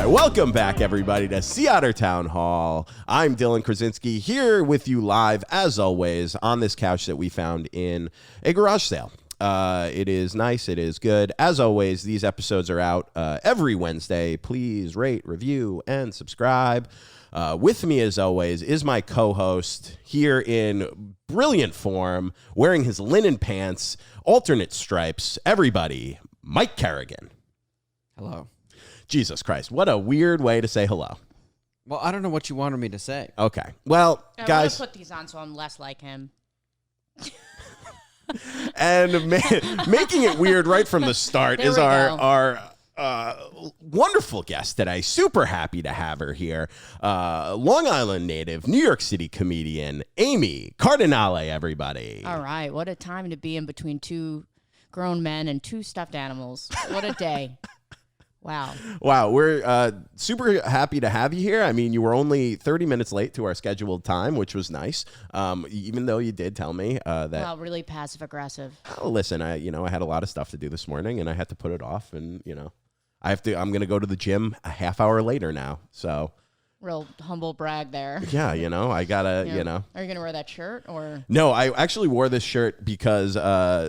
Welcome back, everybody, to Sea Otter Town Hall. I'm Dylan Krasinski, here with you live, as always, on this couch that we found in a garage sale. It is nice. It is good. As always, these episodes are out every Wednesday. Please rate, review, and subscribe. With me, as always, is my co-host here in brilliant form, wearing his linen pants, alternate stripes. Everybody, Mike Kerrigan. Hello. Jesus Christ, what a weird way to say hello. Well, I don't know what you wanted me to say. Okay. Well, guys. I'm going to put these on so I'm less like him. And making it weird right from the start is our wonderful guest today. Super happy to have her here. Long Island native, New York City comedian, Amy Cardinale, everybody. All right. What a time to be in between two grown men and two stuffed animals. What a day. Wow. We're super happy to have you here. I mean, you were only 30 minutes late to our scheduled time, which was nice. Even though you did tell me that. Well, really passive aggressive. Oh, listen, I had a lot of stuff to do this morning and I had to put it off, and I'm going to go to the gym a half hour later now. So real humble brag there. Yeah, I gotta, Are you going to wear that shirt or? No, I actually wore this shirt because,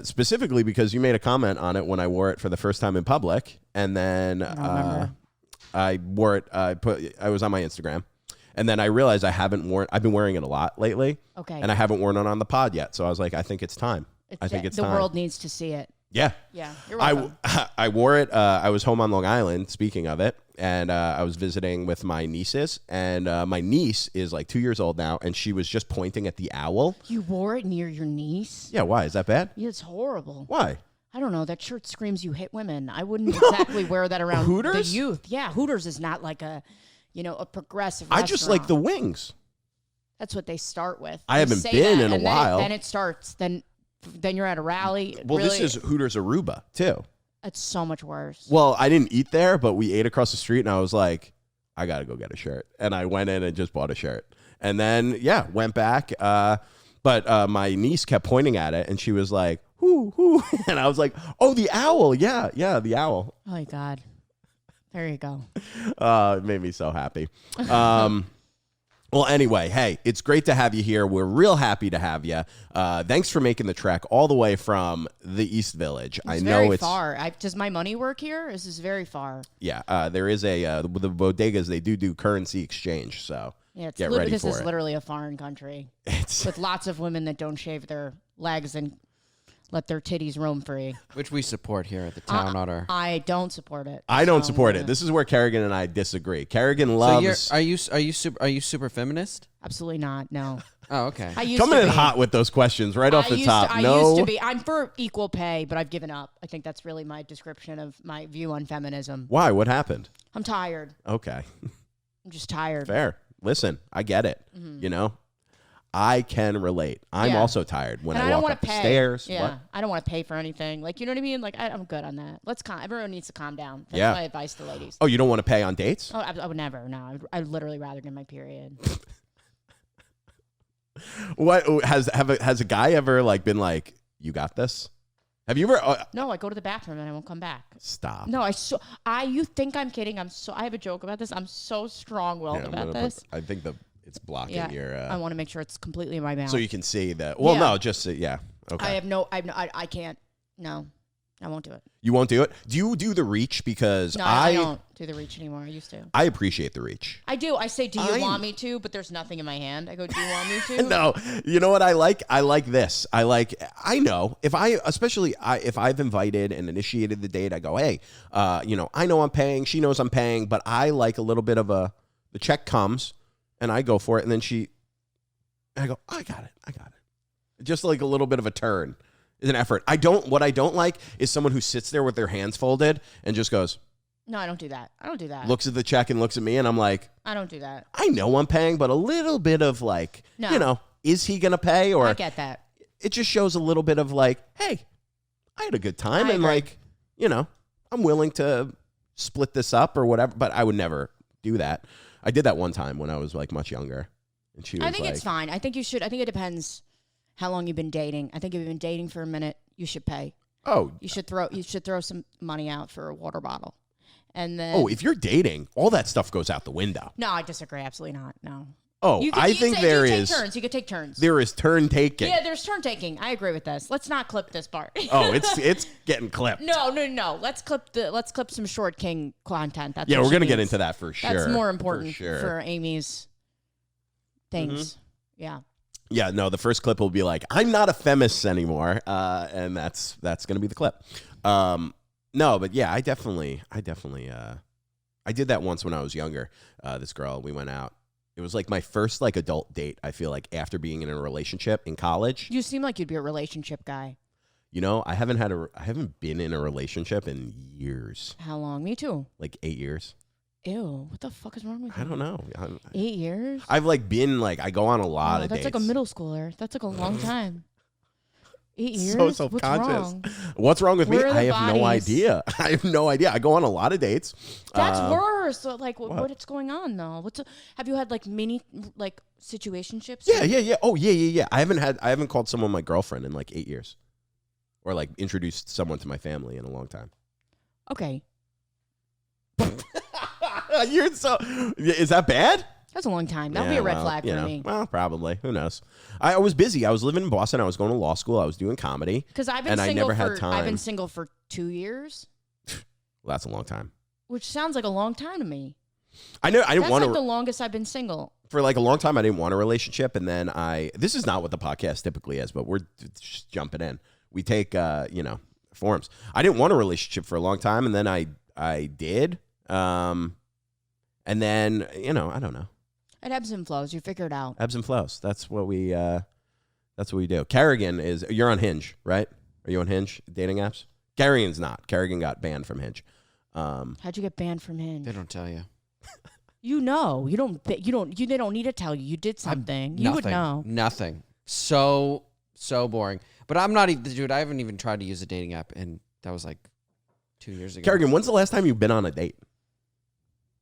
specifically because you made a comment on it when I wore it for the first time in public. And then I wore it, I was on my Instagram. And then I realized I've been wearing it a lot lately. Okay. And I haven't worn it on the pod yet. So I was like, I think it's time. The world needs to see it. Yeah. Yeah. You're welcome. I wore it. I was home on Long Island, speaking of it, and I was visiting with my nieces, and my niece is like 2 years old now, and she was just pointing at the owl. You wore it near your niece? Yeah, why? Is that bad? Yeah, it's horrible. Why? I don't know. That shirt screams you hit women. I wouldn't exactly wear that around Hooters? the youth. Yeah, Hooters is not like a progressive restaurant. I just like the wings. That's what they start with. I haven't been in a while. Then it starts. Then you're at a rally. Well, really, this is Hooters Aruba, too. It's so much worse. Well, I didn't eat there, but we ate across the street, and I was like, I got to go get a shirt. And I went in and just bought a shirt. And then, went back. But my niece kept pointing at it, and she was like, whoo. And I was like, oh, the owl. Yeah, the owl. Oh, my God. There you go. It made me so happy. Well, anyway, hey, it's great to have you here. We're real happy to have you. Thanks for making the trek all the way from the East Village. I know it's far. Does my money work here? This is very far. Yeah, there is the bodegas. They do currency exchange, so get ready for it. This is literally a foreign country with lots of women that don't shave their legs and let their titties roam free. Which we support here at the Town Otter. I don't support it. I don't support it. This is where Kerrigan and I disagree. Kerrigan loves. So are you super feminist? Absolutely not. No. Oh, okay. Coming in hot with those questions right off the top. I used to be. I'm for equal pay, but I've given up. I think that's really my description of my view on feminism. Why? What happened? I'm tired. Okay. I'm just tired. Fair. Listen, I get it. Mm-hmm. I can relate. I'm also tired when I walk up the stairs. Yeah, what? I don't want to pay for anything. Like, you know what I mean? Like, I'm good on that. Everyone needs to calm down. That's my advice to ladies. Oh, you don't want to pay on dates? Oh, I would never. No, I'd literally rather get my period. What has a guy ever been like, you got this? Have you ever? No, I go to the bathroom and I won't come back. Stop. No, you think I'm kidding? I have a joke about this. I'm so strong-willed about this. I think it's blocking your. I want to make sure it's completely in my mouth. So you can see that. Well, no, just okay. I can't. No, I won't do it. You won't do it? Do you do the reach? Because no, I don't do the reach anymore. I used to. I appreciate the reach. I do. I say, do you want me to? But there's nothing in my hand. I go, do you want me to? No. You know what I like? I like this. I know if I've invited and initiated the date, I go, hey, I know I'm paying. She knows I'm paying, but I like a little bit of the check comes and I go for it. And then I go, I got it. Just like a little bit of a turn is an effort. What I don't like is someone who sits there with their hands folded and just goes, no, I don't do that. Looks at the check and looks at me, and I'm like, I don't do that. I know I'm paying, but a little bit of is he going to pay? Or I get that. It just shows a little bit of hey, I had a good time. And I'm willing to split this up or whatever, but I would never do that. I did that one time when I was much younger. And she was I think it's fine. I think you should. I think it depends how long you've been dating. I think if you've been dating for a minute, you should pay. Oh. You should throw some money out for a water bottle. And then Oh, if you're dating, all that stuff goes out the window. no, I disagree. Absolutely not. No. Oh, I think there is. Turns. You could take turns. There is turn taking. Yeah, there's turn taking. I agree with this. Let's not clip this part. Oh, it's getting clipped. No. Let's clip some short king content. That's Yeah, what we're she gonna get needs. into that for sure. That's more important for, for Amy's things. Mm-hmm. Yeah. Yeah, no, the first clip will be like, I'm not a feminist anymore. And that's gonna be the clip. No, but yeah, I definitely I did that once when I was younger. This girl, we went out. It was like my first like adult date, I feel like, after being in a relationship in college. You seem like you'd be a relationship guy. You know, I haven't been in a relationship in years. How long? Me too. Like 8 years. Ew, what the fuck is wrong with you? I don't know. 8 years? I've like been like, I go on a lot of That's dates. like a middle schooler. That's like a long time. 8 years? So What's self-conscious. wrong? What's wrong with me? Where are I the have no bodies? idea. I have no idea. I go on a lot of dates. That's worse. So, like, what? what's going on though? Have you had like mini like situationships? Yeah. Oh, yeah. I haven't called someone my girlfriend in like 8 years, or like introduced someone to my family in a long time. Okay, You're so. Is that bad? that's a long time. That would be a red flag for me. Well, probably. Who knows? I was busy. I was living in Boston. I was going to law school. I was doing comedy. Because I've been and I single never for had time. I've been single for 2 years, Well, that's a long time. which sounds like a long time to me. I know. I didn't That's want like to. the longest I've been single. For like a long time, I didn't want a relationship, and then this is not what the podcast typically is, but we're just jumping in. We take forms. I didn't want a relationship for a long time, and then I did, and then I don't know, It ebbs and flows. You figure it out. ebbs and flows. That's what we do. Kerrigan you're on Hinge, right? Are you on Hinge dating apps? Kerrigan's not. Kerrigan got banned from Hinge. How'd you get banned from Hinge? They don't tell you. You know. They don't need to tell you. You did something. You would know. Nothing. So boring. But I'm not even, dude, I haven't even tried to use a dating app, and that was like 2 years ago. Kerrigan, when's the last time you've been on a date?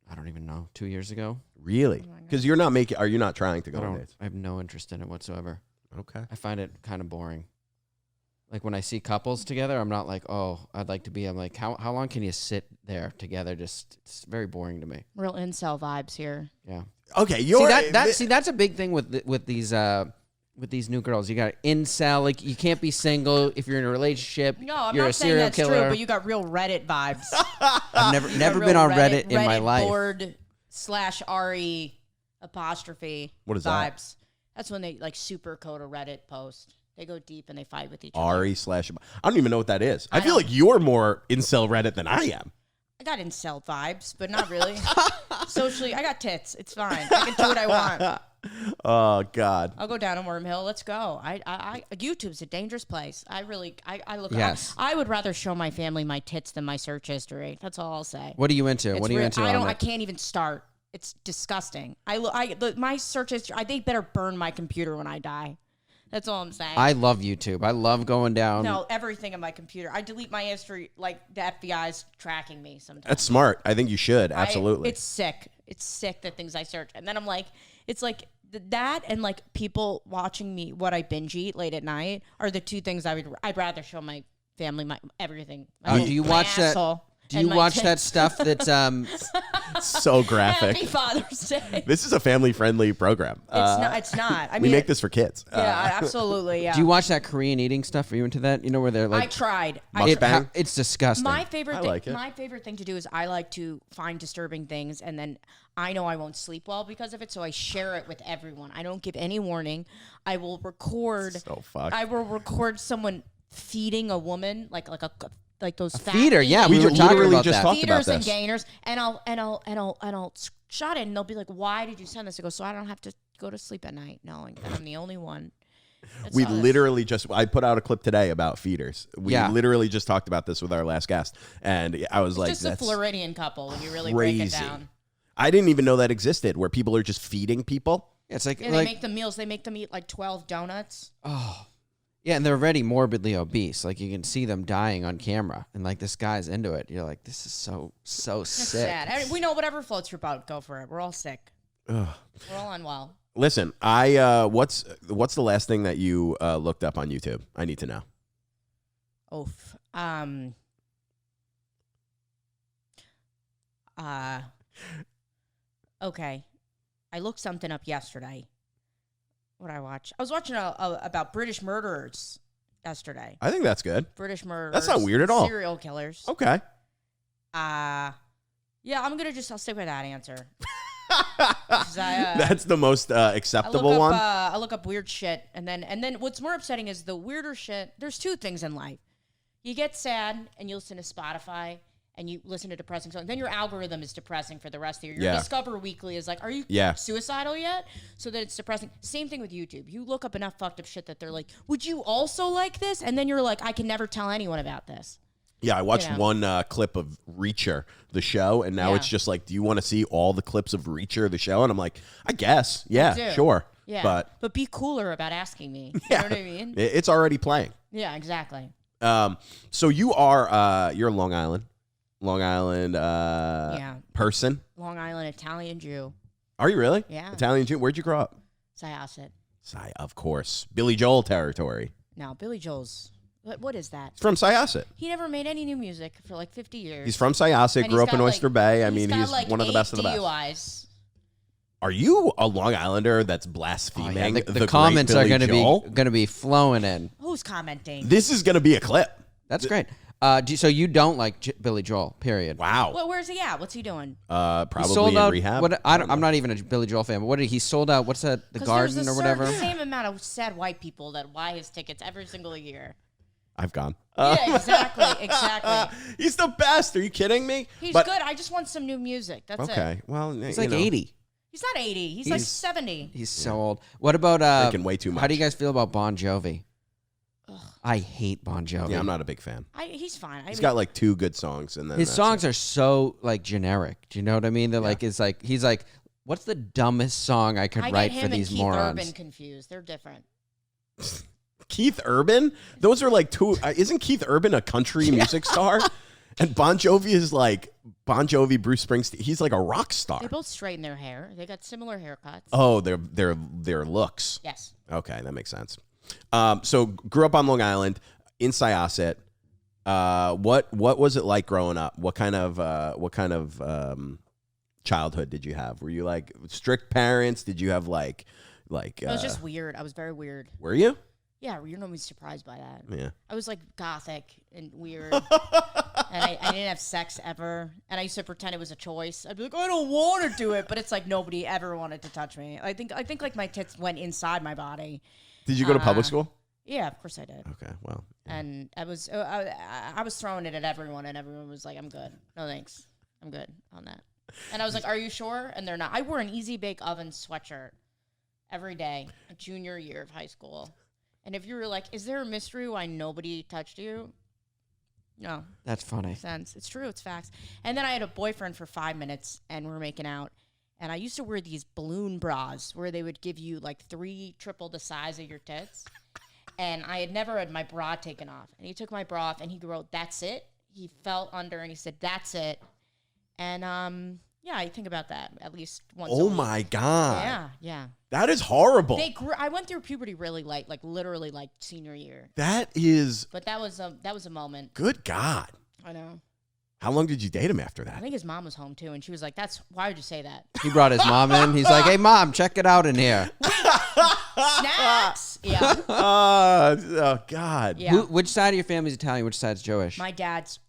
I don't even know. 2 years ago? Really? Oh my God. Because you're not making. Are you not trying to go on dates? I have no interest in it whatsoever. Okay. I find it kind of boring. Like when I see couples together, I'm not like, oh, I'd like to be. I'm like, how long can you sit there together? Just, it's very boring to me. Real incel vibes here. Yeah. Okay, you're That's a big thing with these new girls. You got incel. Like you can't be single if you're in a relationship. No, I'm you're not a saying serial that's killer. true, but you got real Reddit vibes. I've never been on Reddit in my life. Board /RE apostrophe What is that? vibes. That's when they like super code a Reddit post. They go deep and they fight with each other. I don't even know what that is. I feel don't- like you're more incel Reddit than I am. I got incel vibes, but not really. Socially, I got tits. It's fine. I can do what I want. Oh God. I'll go down a wormhole. Let's go. YouTube's a dangerous place. I look. Yes. I would rather show my family my tits than my search history. That's all I'll say. What are you into? It's What are you real- into? I can't even start. It's disgusting. My search history. They better burn my computer when I die. That's all I'm saying. I love YouTube. I love going down. No, everything on my computer. I delete my history like the FBI's tracking me sometimes. That's smart. I think you should. Absolutely. It's sick. It's sick the things I search. And then I'm like, it's like that and like people watching me what I binge eat late at night are the two things I'd rather show my family my everything. Oh, do you watch that? Do you watch that stuff that's so graphic. Happy Father's Day. This is a family-friendly program. It's not. I mean, we make this for kids. Yeah, absolutely. Yeah. Do you watch that Korean eating stuff? Are you into that? You know where they're like I tried. Mukbang? it's disgusting. My favorite thing. like it. My favorite thing to do is I like to find disturbing things, and then I know I won't sleep well because of it, so I share it with everyone. I don't give any warning. I will record. So fucked. I will record someone feeding a woman like those fat feeder, yeah, we We were talking literally about just that. talked about feeders and this. gainers, and I'll shot it, and they'll be like, "Why did you send this?" I go, "So I don't have to go to sleep at night knowing that I'm the only one." That's We all it is. literally I put out a clip today about feeders. We Yeah. literally just talked about this with our last guest. And I was like, just a that's Floridian couple when you really break it crazy. down. I didn't even know that existed, where people are just feeding people. It's like, Yeah, they make the meals. They make them eat like 12 donuts. yeah, and they're already morbidly obese. Like you can see them dying on camera, and like this guy's into it. You're like, this is so It's sick. sad. I mean, we know whatever floats your boat. Go for it. We're all sick. Ugh. We're all unwell. Listen, what's the last thing that you looked up on YouTube? I need to know. Oof. Okay. I looked something up yesterday. What did I watch? I was watching about British murderers yesterday. I think that's good. British murderers. That's not weird at all. Serial killers. Okay. Yeah, I'll stick with that answer. That's the most acceptable one. I look up weird shit, and then what's more upsetting is the weirder shit. There's two things in life. You get sad, and you listen to Spotify, and you listen to depressing songs. Then your algorithm is depressing for the rest of the year. Your Discover Weekly is like, are you suicidal yet? So that it's depressing. Same thing with YouTube. You look up enough fucked up shit that they're like, would you also like this? And then you're like, I can never tell anyone about this. Yeah, I watched one clip of Reacher, the show, and now it's just like, do you want to see all the clips of Reacher, the show? And I'm like, I guess. Yeah, sure. Yeah, but be cooler about asking me. You know what I mean? It's already playing. Yeah, exactly. So you're a Long Island person? Long Island Italian Jew. Are you really? Yeah. Italian Jew? Where'd you grow up? Syosset. Of course. Billy Joel territory. No, Billy Joel's... What is that? He's from Syosset. He never made any new music for like 50 years. He's from Syosset, grew up in Oyster Bay. I mean, he's like one of the best of the best. DUIs. Are you a Long Islander that's blaspheming? The comments are going to be flowing in. Who's commenting? This is going to be a clip. That's great. So you don't like Billy Joel? Period. Wow. Well, where's he at? What's he doing? Probably sold in out, rehab. I'm not even a Billy Joel fan, but what did he sold out? What's that? The Garden or whatever. There's the same amount of sad white people that buy his tickets every single year. I've gone. Yeah, exactly. He's the best. Are you kidding me? He's good. I just want some new music. That's it. Okay. Well, he's like 80. He's not 80. He's like 70. He's so old. What about drinking way too much? How do you guys feel about Bon Jovi? Ugh. I hate Bon Jovi. Yeah, I'm not a big fan. He's fine. He's got like 2 good songs, and then his songs are so like generic. Do you know what I mean? They're like he's like, what's the dumbest song I could write for these morons? I get him and Keith Urban confused. They're different. Keith Urban? Those are like 2. Isn't Keith Urban a country music star? And Bon Jovi is like Bruce Springsteen. He's like a rock star. They both straighten their hair. They got similar haircuts. Oh, their looks. Yes. Okay, that makes sense. So grew up on Long Island in Syosset. What was it like growing up? What kind of childhood did you have? Were you like strict parents? Did you have like? It was just weird. I was very weird. Were you? Yeah, you're normally surprised by that. Yeah. I was like gothic and weird. And I didn't have sex ever. And I used to pretend it was a choice. I'd be like, I don't want to do it. But it's like nobody ever wanted to touch me. I think like my tits went inside my body. Did you go to public school? Yeah, of course I did. Okay, well. Yeah. And I was throwing it at everyone, and everyone was like, I'm good. No thanks. I'm good on that. And I was like, are you sure? And they're not. I wore an Easy Bake Oven sweatshirt every day, junior year of high school. And if you were like, is there a mystery why nobody touched you? No. That's funny. Sense. It's true. It's facts. And then I had a boyfriend for 5 minutes, and we're making out. And I used to wear these balloon bras where they would give you like 3 triple the size of your tits. And I had never had my bra taken off. And he took my bra off, and he wrote, that's it. He felt under, and he said, that's it. And yeah, I think about that at least once a week. Oh my God. Yeah. That is horrible. I went through puberty really late, like literally like senior year. That is. But that was a moment. Good God. I know. How long did you date him after that? I think his mom was home too, and she was like, why would you say that? He brought his mom in. He's like, hey, Mom, check it out in here. Snacks? Yeah. Oh, God. Yeah. Which side of your family is Italian? Which side's Jewish? My dad's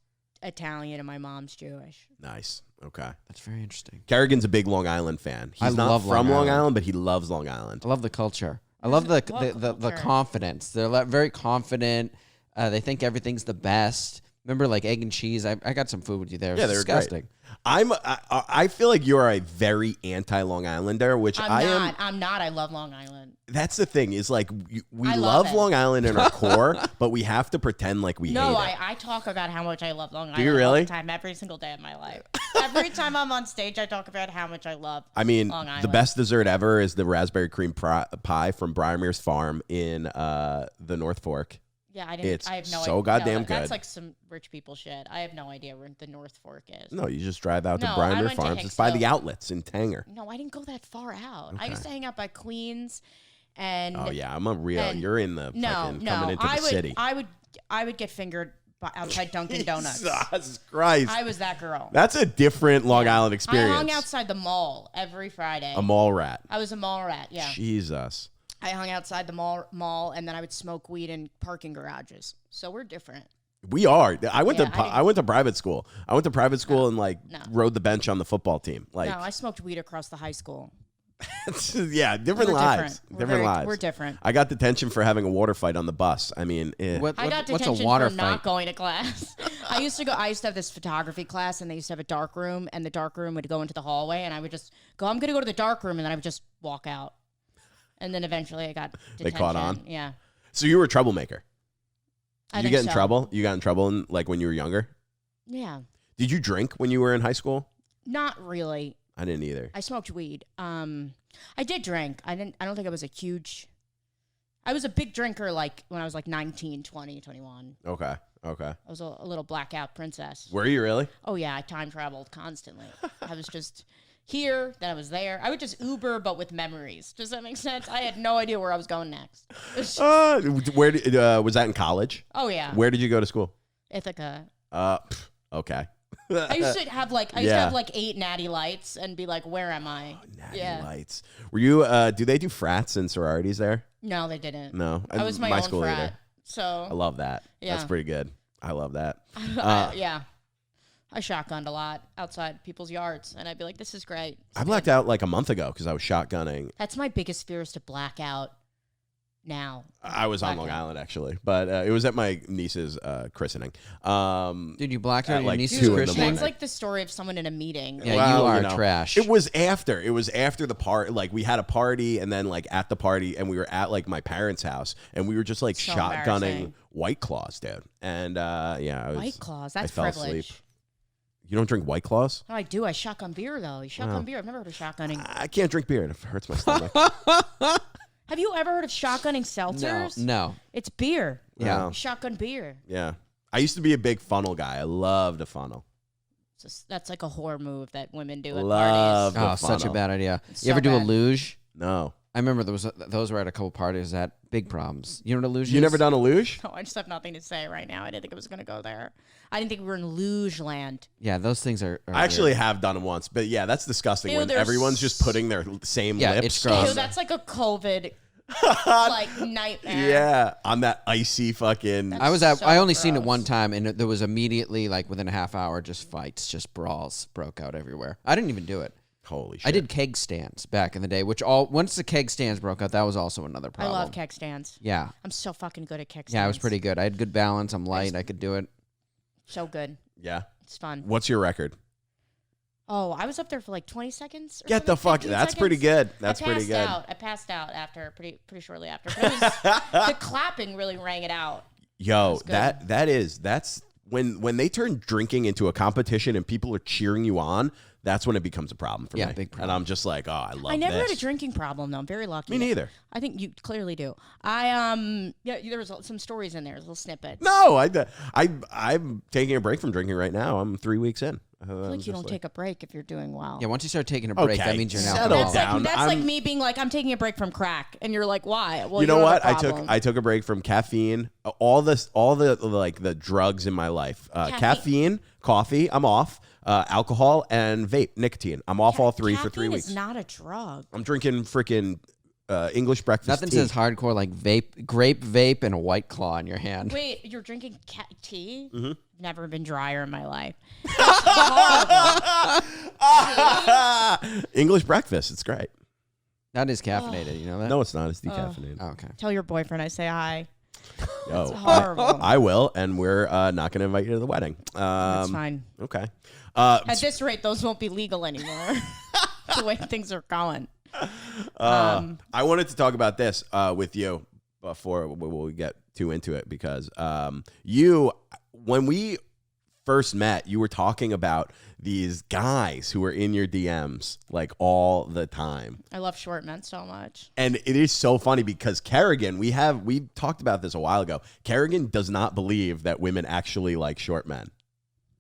Italian and my mom's Jewish. Nice. Okay. That's very interesting. Kerrigan's a big Long Island fan. He's not from Long Island, but he loves Long Island. I love the culture. I love the confidence. They're very confident. They think everything's the best. Remember, like egg and cheese? I got some food with you there. It was disgusting. Great. I feel like you are a very anti-Long Islander, which I am. I'm not. I love Long Island. That's the thing is like we I love Long Island in our core, but we have to pretend like we hate it. No, I talk about how much I love Long Island. Do you really? All the time, every single day of my life. Every time I'm on stage, I talk about how much I love. I mean, Long Island. The best dessert ever is the raspberry cream pie from Briarmere's Farm in the North Fork. Yeah, I have no idea. So goddamn good. That's like some rich people shit. I have no idea where the North Fork is. No, you just drive out to Briarmere Farms. It's by the outlets in Tanger. No, I didn't go that far out. Okay. I used to hang out by Queens, and oh yeah, I'm a real. You're in the fucking coming into the city. I would get fingered outside Dunkin' Donuts. Jesus Christ. I was that girl. That's a different Long Island experience. I hung outside the mall every Friday. A mall rat. I was a mall rat, yeah. Jesus. I hung outside the mall, and then I would smoke weed in parking garages. So we're different. We are. I went to private school. I went to private school and rode the bench on the football team. Like, no, I smoked weed across the high school. Yeah, different lives. Different lives. We're different. I got detention for having a water fight on the bus. I mean, I got detention what's a water for fight? not going to class. I used to have this photography class, and they used to have a dark room, and the dark room would go into the hallway, and I would just go, I'm going to go to the dark room, and then I would just walk out. And then eventually I got detention. They caught on? Yeah. So you were a troublemaker. I You think get in so. trouble? You got in trouble when you were younger? Yeah. Did you drink when you were in high school? Not really. I didn't either. I smoked weed. I did drink. I don't think I was I was a big drinker like when I was like 19, 20, 21. Okay. I was a little blackout princess. Were you really? Oh yeah, I time traveled constantly. I was just here, then I was there. I would just Uber, but with memories. Does that make sense? I had no idea where I was going next. Where was that in college? Oh yeah. Where did you go to school? Ithaca. Okay. I used to have like 8 natty lights and be like, where am I? Natty lights. Were you? Do they do frats and sororities there? No, they didn't. No, I was my own school frat. either. So I love that. Yeah. That's pretty good. I love that. yeah. I shotgunned a lot outside people's yards, and I'd be like, this is great. I blacked out like a month ago because I was shotgunning. That's my biggest fear, is to black out now. I was on Long Island, actually, but it was at my niece's christening. Dude, you blacked out your like niece's 2 in the christening? morning. That's like the story of someone in a meeting. Yeah, Well, you are trash. It was after the party. Like, we had a party, and then like at the party, and we were at like my parents' house, and we were just like So shotgunning embarrassing. White Claws, dude. And I was, White Claws, I that's fell privilege. asleep. You don't drink White Claws? No, I do. I shotgun beer, though. You shotgun beer. I've never heard of shotgunning. I can't drink beer. It hurts my stomach. Have you ever heard of shotgunning seltzers? No. It's beer. Yeah. No. Shotgun beer. Yeah. I used to be a big funnel guy. I loved a funnel. That's like a whore move that women do at Love parties. the Oh, such a funnel. bad idea. It's You ever so do a bad. luge? No. I remember those were at a couple parties that big problems. You know what a luge is? You never done a luge? No, I just have nothing to say right now. I didn't think I was going to go there. I didn't think we were in luge land. Yeah, those things are I actually weird. have done them once, but yeah, that's disgusting Ew, when there's- everyone's just putting their same Yeah, lips. it's gross. Ew, that's like a COVID like nightmare. Yeah, on that icy fucking. That's- I was at. so I only seen it gross. one time, and there was immediately, like within a half hour, just fights, just brawls broke out everywhere. I didn't even do it. Holy shit! I did keg stands back in the day, which once the keg stands broke out, that was also another I problem. love keg stands. Yeah, I'm so fucking good at keg stands. yeah, I was pretty good. I had good balance. I'm light. I could do it. So good. Yeah. It's fun. What's your record? Oh, I was up there for like 20 seconds. Or Get the something, fuck. 15 That's seconds. pretty good. That's I pretty passed good. Out. I passed out after pretty shortly after. But it was, the clapping really rang it out. Yo, That's good. that's when they turn drinking into a competition and people are cheering you on. That's when it becomes a problem for Yeah, me. big problem. And I'm just like, oh, I love. I never this. had a drinking problem though. I'm very lucky. Me neither. I think you clearly do. There was some stories in there, little snippets. No, I'm taking a break from drinking right now. I'm 3 weeks in. I feel like you don't take a break if you're doing well. Yeah, once you start taking a break, Okay, that means you're an settle alcoholic. down. That's I'm- like me being like, I'm taking a break from crack, and you're like, why? Well, You know have what? a problem. I took a break from caffeine. All the like the drugs in my life. Caffeine, coffee. I'm off. Alcohol and vape, nicotine. I'm off all three for 3 Caffeine weeks. is not a drug. I'm drinking freaking English breakfast Nothing tea. says hardcore like grape vape, and a White Claw in your hand. Wait, you're drinking tea? Mm-hmm. Never been drier in my life. English breakfast. It's great. That is caffeinated. You know that? No, it's not. It's decaffeinated. Oh, okay. Tell your boyfriend I say hi. Yo, It's horrible. I will, and we're not going to invite you to the wedding. That's fine. Okay. At this rate, those won't be legal anymore. The way things are going. I wanted to talk about this with you before we get too into it because when we first met, you were talking about these guys who were in your DMs like all the time. I love short men so much. And it is so funny because Kerrigan, we talked about this a while ago. Kerrigan does not believe that women actually like short men.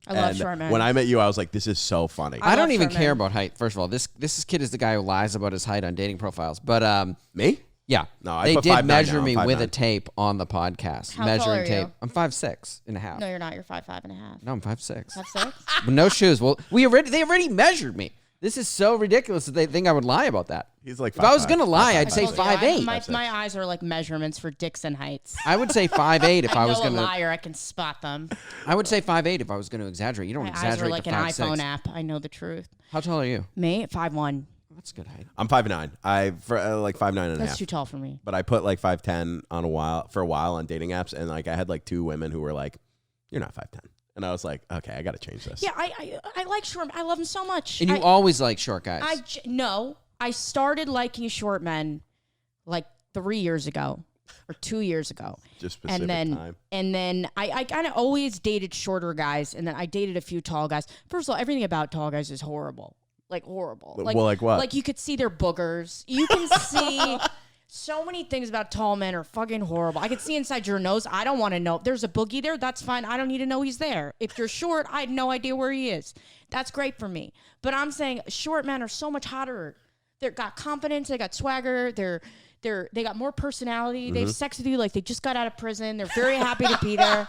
I love And short men. when I met you, I was like, this is so funny. I don't love even short care men. about height. First of all, this kid is the guy who lies about his height on dating profiles. But Me? Yeah. No, I they put did 5'9" measure now. I'm me with a 5'9". tape on the podcast. How tall measuring are you? tape. I'm 5'6.5". No, you're not. You're 5'5.5". No, I'm 5'6". 5'6"? With no shoes. Well, they already measured me. This is so ridiculous that they think I would lie about that. He's like if I was 5'5", going to lie, I'd 5'5". say I told you, 5'8". My eyes are like measurements for Dixon heights. I would say 5'8" if I was going a to. liar. I can spot them. I would say 5'8" if I was going to exaggerate. You don't My eyes exaggerate are like to an 5'6". iPhone app. I know the truth. How tall are you? Me, 5'1". That's a good height. I'm 5'9". Like 5'9" and a That's half. too tall for me. But I put like 5'10" for a while on dating apps, and like I had like 2 women who were like, "You're not 5'10", and I was like, "Okay, I got to change this." Yeah, I like short. I love them so much. And you always like short guys. No, I started liking short men like 3 years ago or 2 years ago. Just specific time. And then I kind of always dated shorter guys, and then I dated a few tall guys. First of all, everything about tall guys is horrible. Like horrible. Well, like what? Like you could see their boogers. You can see so many things about tall men are fucking horrible. I could see inside your nose. I don't want to know. If there's a boogie there, that's fine. I don't need to know he's there. If you're short, I had no idea where he is. That's great for me. But I'm saying short men are so much hotter. They've got confidence. They got swagger. They got more personality. They have sex with you like they just got out of prison. They're very happy to be there.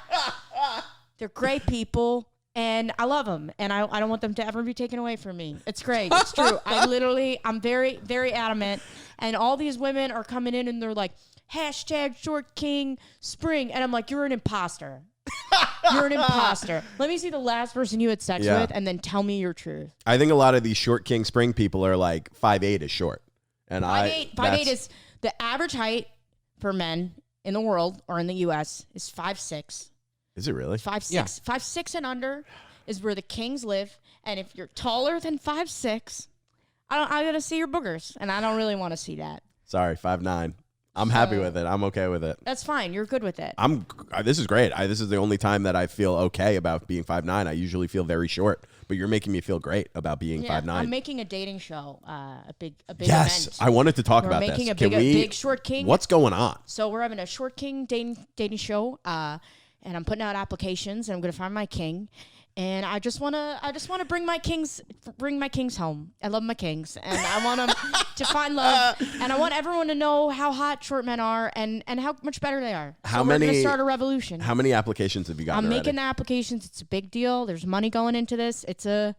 They're great people. And I love them, and I don't want them to ever be taken away from me. It's great. It's true. I'm very, very adamant. And all these women are coming in, and they're like, #ShortKingSpring. And I'm like, you're an imposter. You're an imposter. Let me see the last person you had sex with, and then tell me your truth. I think a lot of these short king spring people are like 5'8" is short. And 5'8" is the average height for men in the world or in the U.S. is 5'6". Is it really? 5'6". Yeah. 5'6" and under is where the kings live. And if you're taller than 5'6", I gotta see your boogers, and I don't really want to see that. Sorry, 5'9". I'm happy with it. I'm okay with it. That's fine. You're good with it. This is great. This is the only time that I feel okay about being 5'9". I usually feel very short, but you're making me feel great about being 5'9". I'm making a dating show, a big yes, event. I wanted to talk We're about making this. a big short king. What's going on? So we're having a short king dating show, and I'm putting out applications, and I'm gonna find my king. And I just wanna bring my kings home. I love my kings, and I want them to find love, and I want everyone to know how hot short men are, and how much better they are. How so many? We're gonna start a revolution. How many applications have you gotten? I'm already? making the applications. It's a big deal. There's money going into this. It's a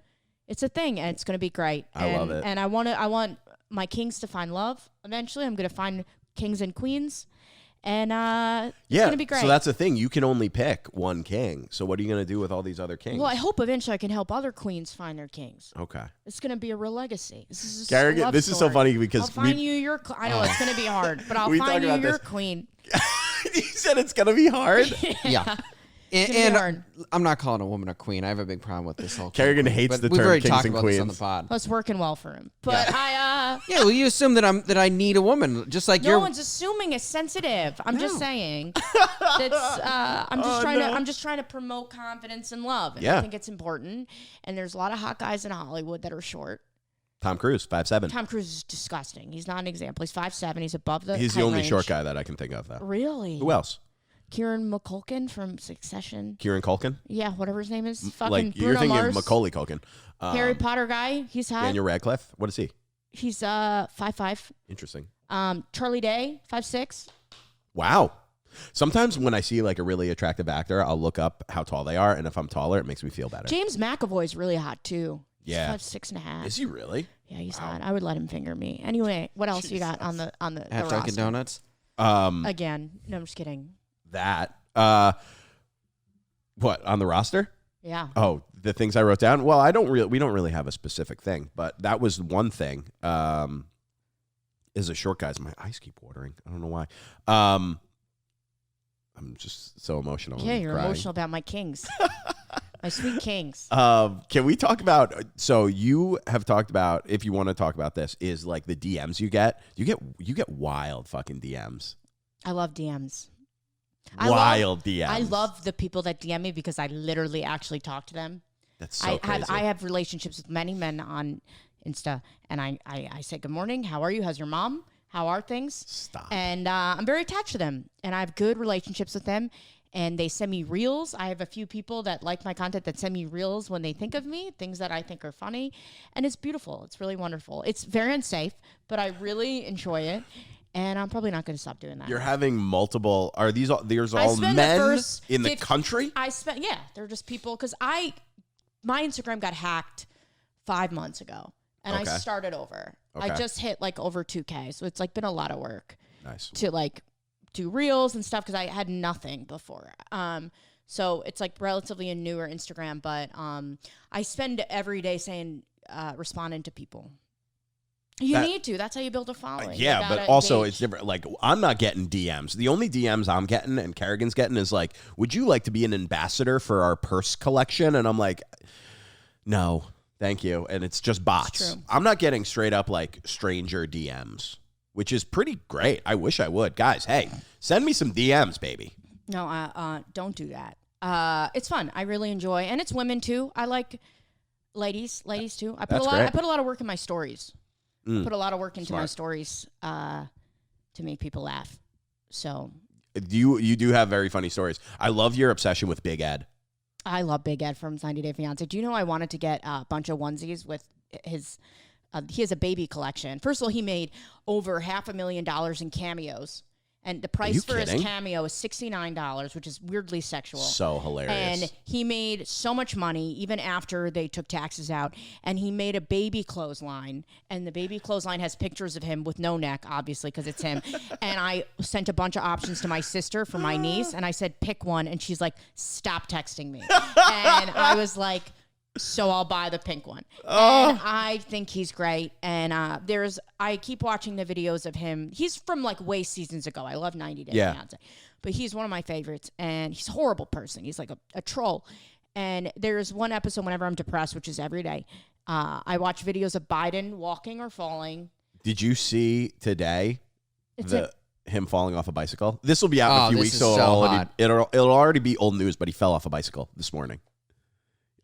thing, and it's gonna be great. I love it. And I want my kings to find love. Eventually, I'm gonna find kings and queens. And it's gonna be great. So that's the thing. You can only pick one king. So what are you gonna do with all these other kings? Well, I hope eventually I can help other queens find their kings. Okay. It's gonna be a real legacy. This is a Kerrigan, love this is so story. funny because I'll find you your. I know it's gonna be hard, but I'll We find talk you about your this. queen. You said it's gonna be hard. Yeah. gonna be And hard. I'm not calling a woman a queen. I have a big problem with this whole Kerrigan queen, hates but the we've term already kings talked and about this on the queens. pod. Well, it's working well for him, but Yeah, well, you assume that I need a woman, just like no you're. one's assuming it's sensitive. I'm just No. saying. That's I'm just trying to promote confidence and love. And Yeah. I think it's important. And there's a lot of hot guys in Hollywood that are short. Tom Cruise, 5'7". Tom Cruise is disgusting. He's not an example. He's 5'7". He's above the. He's the height only range. short guy that I can think of, though. Really? Who else? Kieran McCulkin from Succession. Kieran Culkin? Yeah, whatever his name is. Fucking Like Bruno you're thinking Mars. of Macaulay Culkin. Harry Potter guy. He's hot. Daniel Radcliffe. What is he? He's 5'5". Interesting. Charlie Day, 5'6". Wow. Sometimes when I see like a really attractive actor, I'll look up how tall they are, and if I'm taller, it makes me feel better. James McAvoy's really hot too. He's Yeah. 5'6.5". Is he really? Yeah, he's hot. I would let him finger me. Anyway, what else you got on the at the Dunkin' roster? Donuts. Again, no, I'm just kidding. That. What on the roster? Yeah. Oh, the things I wrote down. Well, we don't really have a specific thing, but that was one thing. Is a short guys. My eyes keep watering. I don't know why. I'm just so emotional. Yeah, I'm you're crying. emotional about my kings. My sweet kings. Can we talk about? So you have talked about. If you want to talk about this, is like the DMs you get. You get wild fucking DMs. I love DMs. Wild DMs. I love the people that DM me because I literally actually talk to them. That's so crazy. I have relationships with many men on Insta, and I say, good morning, how are you? How's your mom? How are things? Stop. And I'm very attached to them, and I have good relationships with them, and they send me reels. I have a few people that like my content that send me reels when they think of me, things that I think are funny, and it's beautiful. It's really wonderful. It's very unsafe, but I really enjoy it. And I'm probably not going to stop doing that. You're having multiple. Are these all spent men in the country? They're just people because my Instagram got hacked 5 months ago, and I started over. I just hit like over 2K, so it's like been a lot of work. Nice. To like do reels and stuff because I had nothing before. So it's like relatively a newer Instagram, but I spend every day responding to people. You need to. That's how you build a following. Yeah, but also it's different. Like, I'm not getting DMs. The only DMs I'm getting and Kerrigan's getting is like, would you like to be an ambassador for our purse collection? And I'm like, no, thank you. And it's just bots. I'm not getting straight up like stranger DMs, which is pretty great. I wish I would. Guys, hey, send me some DMs, baby. No, don't do that. It's fun. I really enjoy. And it's women too. I like ladies too. I put a lot of work in my stories. Put a lot of work into my stories to make people laugh. So you do have very funny stories. I love your obsession with Big Ed. I love Big Ed from 90 Day Fiancé. Do you know I wanted to get a bunch of onesies with his? He has a baby collection. First of all, he made over $500,000 in cameos. And the price for his cameo is $69, which is weirdly sexual. So hilarious. And he made so much money even after they took taxes out. And he made a baby clothesline. And the baby clothesline has pictures of him with no neck, obviously, because it's him. And I sent a bunch of options to my sister for my niece. And I said, pick one. And she's like, stop texting me. And I was like, so I'll buy the pink one. And I think he's great. And I keep watching the videos of him. He's from like way seasons ago. I love 90 Day Fiancé. But he's one of my favorites. And he's a horrible person. He's like a troll. And there's one episode whenever I'm depressed, which is every day. I watch videos of Biden walking or falling. Did you see today him falling off a bicycle? This will be out in a few weeks, so it'll already be old news, but he fell off a bicycle this morning.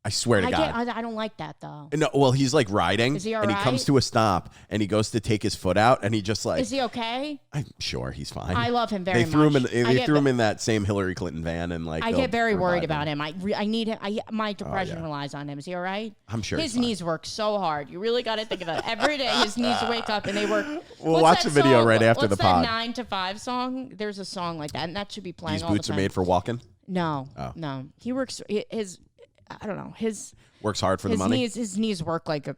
I swear to God. I don't like that, though. No, well, he's like riding, Is he all and he right? comes to a stop, and he goes to take his foot out, and he just like... Is he okay? I'm sure he's fine. I love him very much. They threw him in that same Hillary Clinton van, and like... I get very worried about him. I need him. My depression yeah. relies on him. Is he all right? I'm sure his knees work so hard. You really got to think about it. Every day his knees wake up and they work. We'll watch the video right after the pod. What's that 9 to 5 song? There's a song like that, and that should be playing all the time. These boots are made for walking? No. No. He works... I don't know. Works hard for the money? His knees work like a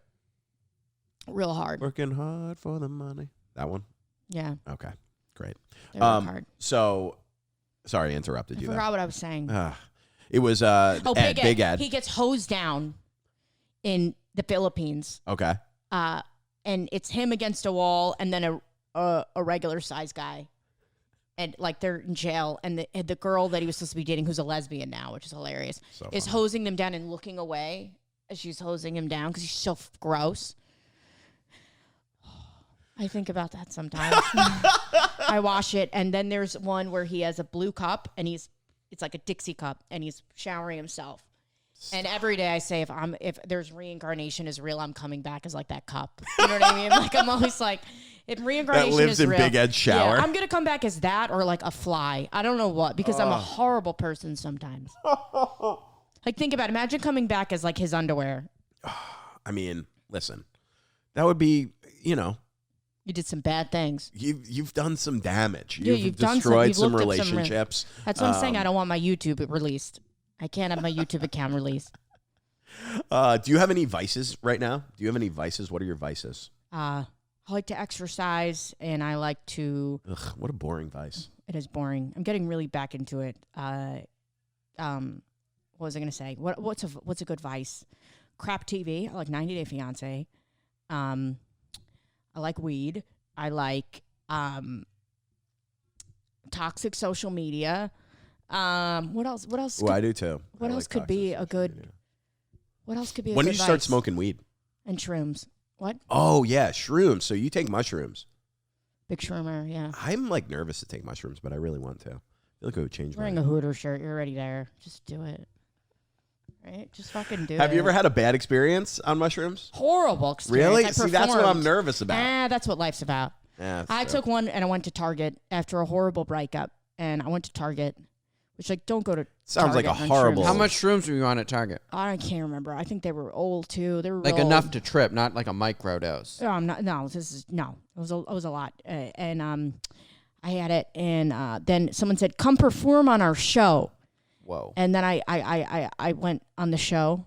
real hard. Working hard for the money. That one? Yeah. Okay. Great. They work hard. So, sorry, I interrupted you. I forgot what I was saying. It was Big Ed. He gets hosed down in the Philippines. Okay. And it's him against a wall and then a regular size guy. And like they're in jail, and the girl that he was supposed to be dating, who's a lesbian now, which is hilarious, is hosing them down and looking away as she's hosing him down because he's so gross. I think about that sometimes. I watch it, and then there's one where he has a blue cup, and it's like a Dixie cup, and he's showering himself. And every day I say, if there's reincarnation is real, I'm coming back as like that cup. You know what I mean? Like I'm always like, if reincarnation that lives is in real, Big Ed's shower. Yeah, I'm gonna come back as that or like a fly. I don't know what, because I'm a horrible person sometimes. Like think about it. Imagine coming back as like his underwear. I mean, listen, that would be, you did some bad things. You've done some damage. Yeah, you've destroyed some relationships. That's what I'm saying. I don't want my YouTube released. I can't have my YouTube account released. Do you have any vices right now? Do you have any vices? What are your vices? I like to exercise, and I like to... Ugh, what a boring vice. It is boring. I'm getting really back into it. What was I going to say? What's a good vice? Crap TV. I like 90 Day Fiancé. I like weed. I like toxic social media. What else? Oh, I do too. What else could be a good? What else could be a good? When did you start vice? smoking weed? And shrooms. What? Oh yeah, shrooms. So you take mushrooms? Big shroomer, yeah. I'm like nervous to take mushrooms, but I really want to. I feel like it would change. Wearing a Hooter shirt, you're already there. Just do it. Right? Just fucking do it. Have you ever had a bad experience on mushrooms? Horrible experience. Really? See, that's what I'm nervous about. That's what life's about. Yeah, I took one and I went to Target after a horrible breakup, and I went to Target Which, like, don't go to Sounds like Target a on horrible- shrooms. How much shrooms were you on at Target? I can't remember. I think they were old too. They were Like real enough old. to trip, not like a micro dose. Oh, I'm not. No, this is no. It was a lot, and I had it, and then someone said, "Come perform on our show." Whoa. And then I went on the show,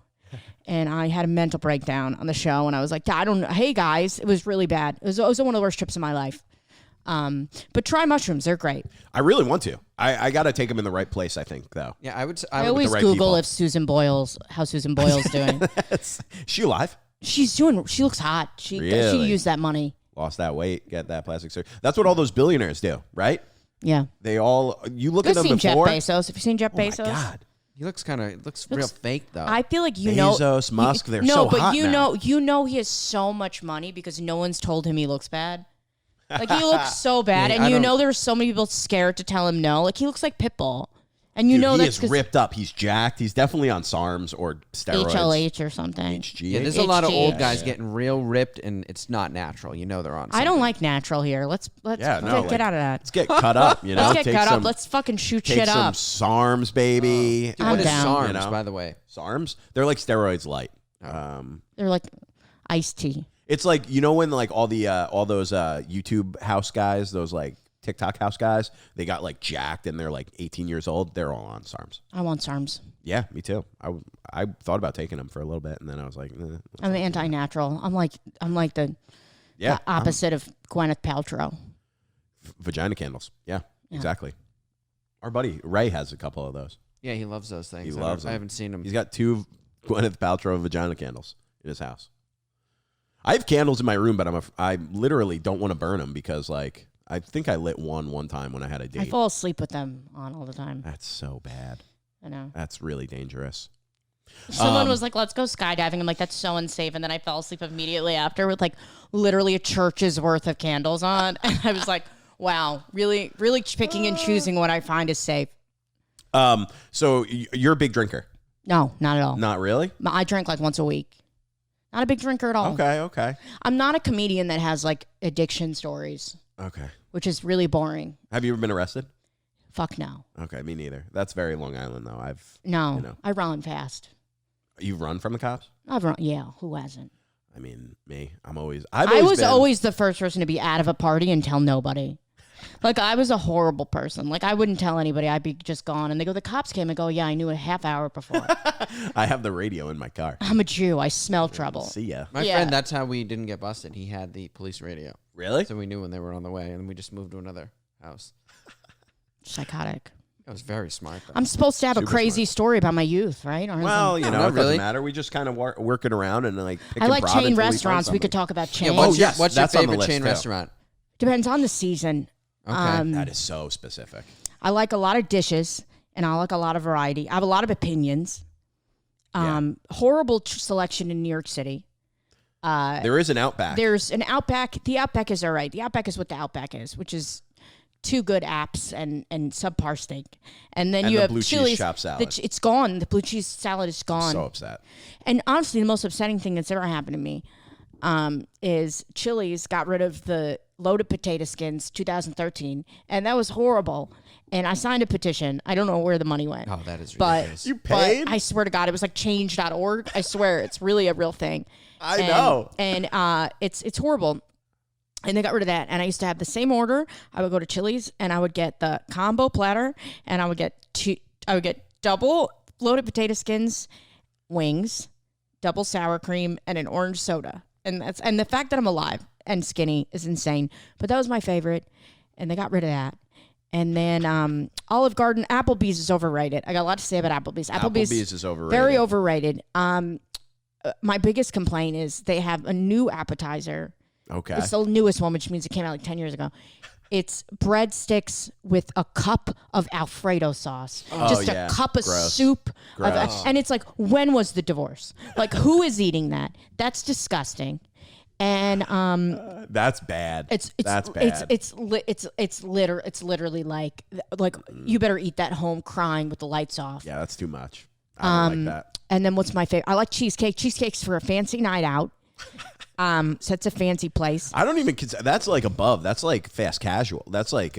and I had a mental breakdown on the show, and I was like, I don't know. Hey guys, it was really bad. It was one of the worst trips of my life. But try mushrooms; they're great. I really want to. I got to take them in the right place, I think, though. Yeah, I would. I would always right Google people. how Susan Boyle's doing. She alive? She looks hot. She Really? used that money. Lost that weight, get that plastic surgery. That's what all those billionaires do, right? Yeah. They all, you look You've at them seen before. Jeff Bezos. Have you seen Jeff Oh my Bezos? God. He looks real fake though. I feel like you know Bezos, Musk, they're no, so but hot now. you know he has so much money because no one's told him he looks bad. Like he looks so bad, Yeah, and I you don't- know there's so many people scared to tell him no. Like he looks like Pitbull, and you Dude, know he that's is 'cause ripped up. He's jacked. He's definitely on SARMs or steroids. HLH or something. HGH. yeah, there's a lot of HG. old guys getting real ripped, and it's not natural. You know they're on. I don't like natural here. Let's Yeah, no, get out of that. Let's get cut up, you know? Let's get Take cut some- up. Let's fucking shoot Take shit some up. SARMs, baby. I'm What is down. SARMs, You know? by the way? SARMs? They're like steroids light. They're like iced tea. It's like, you know, when like all those YouTube house guys, those like TikTok house guys, they got like jacked and they're like 18 years old. They're all on SARMs. I want SARMs. Yeah, me too. I thought about taking them for a little bit, and then I was like, I'm anti-natural. I'm like the opposite of Gwyneth Paltrow. vagina candles. Yeah, exactly. Our buddy Ray has a couple of those. Yeah, he loves those things. He loves them. I haven't seen him. He's got 2 Gwyneth Paltrow vagina candles in his house. I have candles in my room, but I literally don't want to burn them because, like, I think I lit one time when I had a date. I fall asleep with them on all the time. That's so bad. I know. That's really dangerous. Someone was like, let's go skydiving. I'm like, that's so unsafe. And then I fell asleep immediately after with like literally a church's worth of candles on. And I was like, wow, really, really picking and choosing what I find is safe. So you're a big drinker? No, not at all. Not really? I drink like once a week. Not a big drinker at all. Okay. I'm not a comedian that has like addiction stories, Okay. which is really boring. Have you ever been arrested? Fuck no. Okay, me neither. That's very Long Island, though. No, You know. I run fast. You've run from the cops? I've run. Yeah, who hasn't? I mean, me. I I was been- always the first person to be out of a party and tell nobody. Like, I was a horrible person. Like, I wouldn't tell anybody. I'd be just gone. And they go, the cops came and go, yeah, I knew a half hour before. I have the radio in my car. I'm a Jew. I smell trouble. See ya. My Yeah. friend, that's how we didn't get busted. He had the police radio. Really? So we knew when they were on the way, and we just moved to another house. Psychotic. That was very smart, though. I'm supposed to have a Super crazy story about my youth, right? Or Well, you know, not it doesn't really. matter. We just kind of work it around and like pick I and like prod chain until we find restaurants. We could something. talk about Yeah, chains. what's yes, your that's on the favorite list, chain too. restaurant? Depends on the season. Okay. That is so specific. I like a lot of dishes, and I like a lot of variety. I have a lot of opinions. Horrible selection in New York City. There is an Outback. There's an Outback. The Outback is all right. The Outback is what the Outback is, which is 2 good apps and subpar steak. And then And you the have blue cheese Chili's. chopped salad. It's gone. The blue cheese salad is gone. So upset. And honestly, the most upsetting thing that's ever happened to me is Chili's got rid of the loaded potato skins 2013, and that was horrible. And I signed a petition. I don't know where the money went. Oh, that is But, ridiculous. You paid? but I swear to God, it was like change.org. I swear, it's really a real thing. I know. And it's horrible. And they got rid of that. And I used to have the same order. I would go to Chili's and I would get the combo platter, and I would get double loaded potato skins, wings, double sour cream, and an orange soda. And the fact that I'm alive and skinny is insane. But that was my favorite, and they got rid of that. And then Olive Garden, Applebee's is overrated. I got a lot to say about Applebee's. Applebee's is overrated. Very overrated. My biggest complaint is they have a new appetizer. Okay. It's the newest one, which means it came out like 10 years ago. It's breadsticks with a cup of Alfredo sauce. Just yeah. a cup of Gross. soup. Gross. And it's like, when was the divorce? Like, who is eating that? That's disgusting. And That's bad. That's bad. it's literally like you better eat that home crying with the lights off. Yeah, that's too much. I don't like that. And then what's my favorite? I like cheesecake. Cheesecake's for a fancy night out. So it's a fancy place. I don't even consider that's like above. That's like fast casual. That's like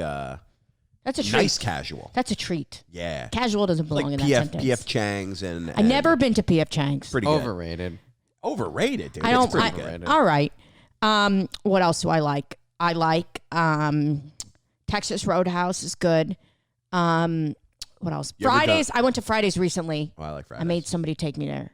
That's a treat. Nice casual. That's a treat. Yeah. Casual doesn't belong Like in that sentence. PF Chang's and I've never been to PF Chang's. Pretty good. Overrated. Overrated, dude. I don't. It's pretty good. All right. What else do I like? I like Texas Roadhouse is good. What else? Fridays. I went to Fridays recently. Oh, I like Fridays. I made somebody take me there.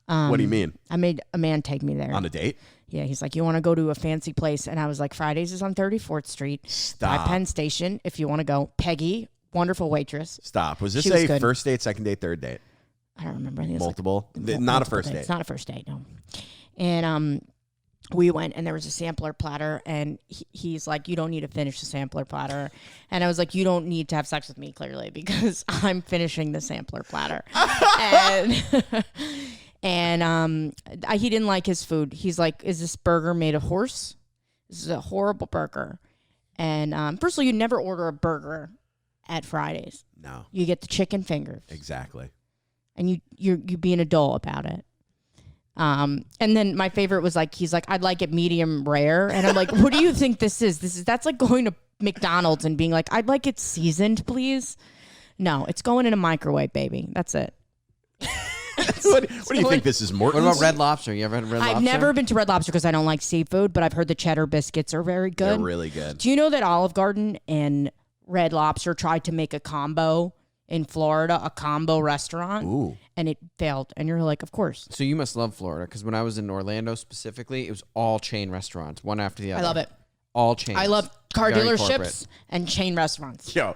What do you mean? I made a man take me there. On a date? Yeah, he's like, you want to go to a fancy place? And I was like, Fridays is on 34th Street. Stop. By Penn Station, if you want to go. Peggy, wonderful waitress. Stop. Was this She was a good. first date, second date, third date? I don't remember. I think it was Multiple? like Not a multiple first dates. date. It's not a first date, no. And we went, and there was a sampler platter, and he's like, you don't need to finish the sampler platter. And I was like, you don't need to have sex with me, clearly, because I'm finishing the sampler platter. And he didn't like his food. He's like, is this burger made of horse? This is a horrible burger. And first of all, you never order a burger at Fridays. No. You get the chicken fingers. Exactly. And you be an adult about it. And then my favorite was like, he's like, I'd like it medium rare. And I'm like, what do you think this is? That's like going to McDonald's and being like, I'd like it seasoned, please. No, it's going in a microwave, baby. That's it. What do you think this is, Morton's? What about Red Lobster? You ever had Red Lobster? I've never been to Red Lobster because I don't like seafood, but I've heard the cheddar biscuits are very good. They're really good. Do you know that Olive Garden and Red Lobster tried to make a combo in Florida, a combo restaurant? Ooh. And it failed. And you're like, of course. So you must love Florida, because when I was in Orlando specifically, it was all chain restaurants, one after the other. I love it. All chains. I love car Very dealerships corporate. and chain restaurants. Yo,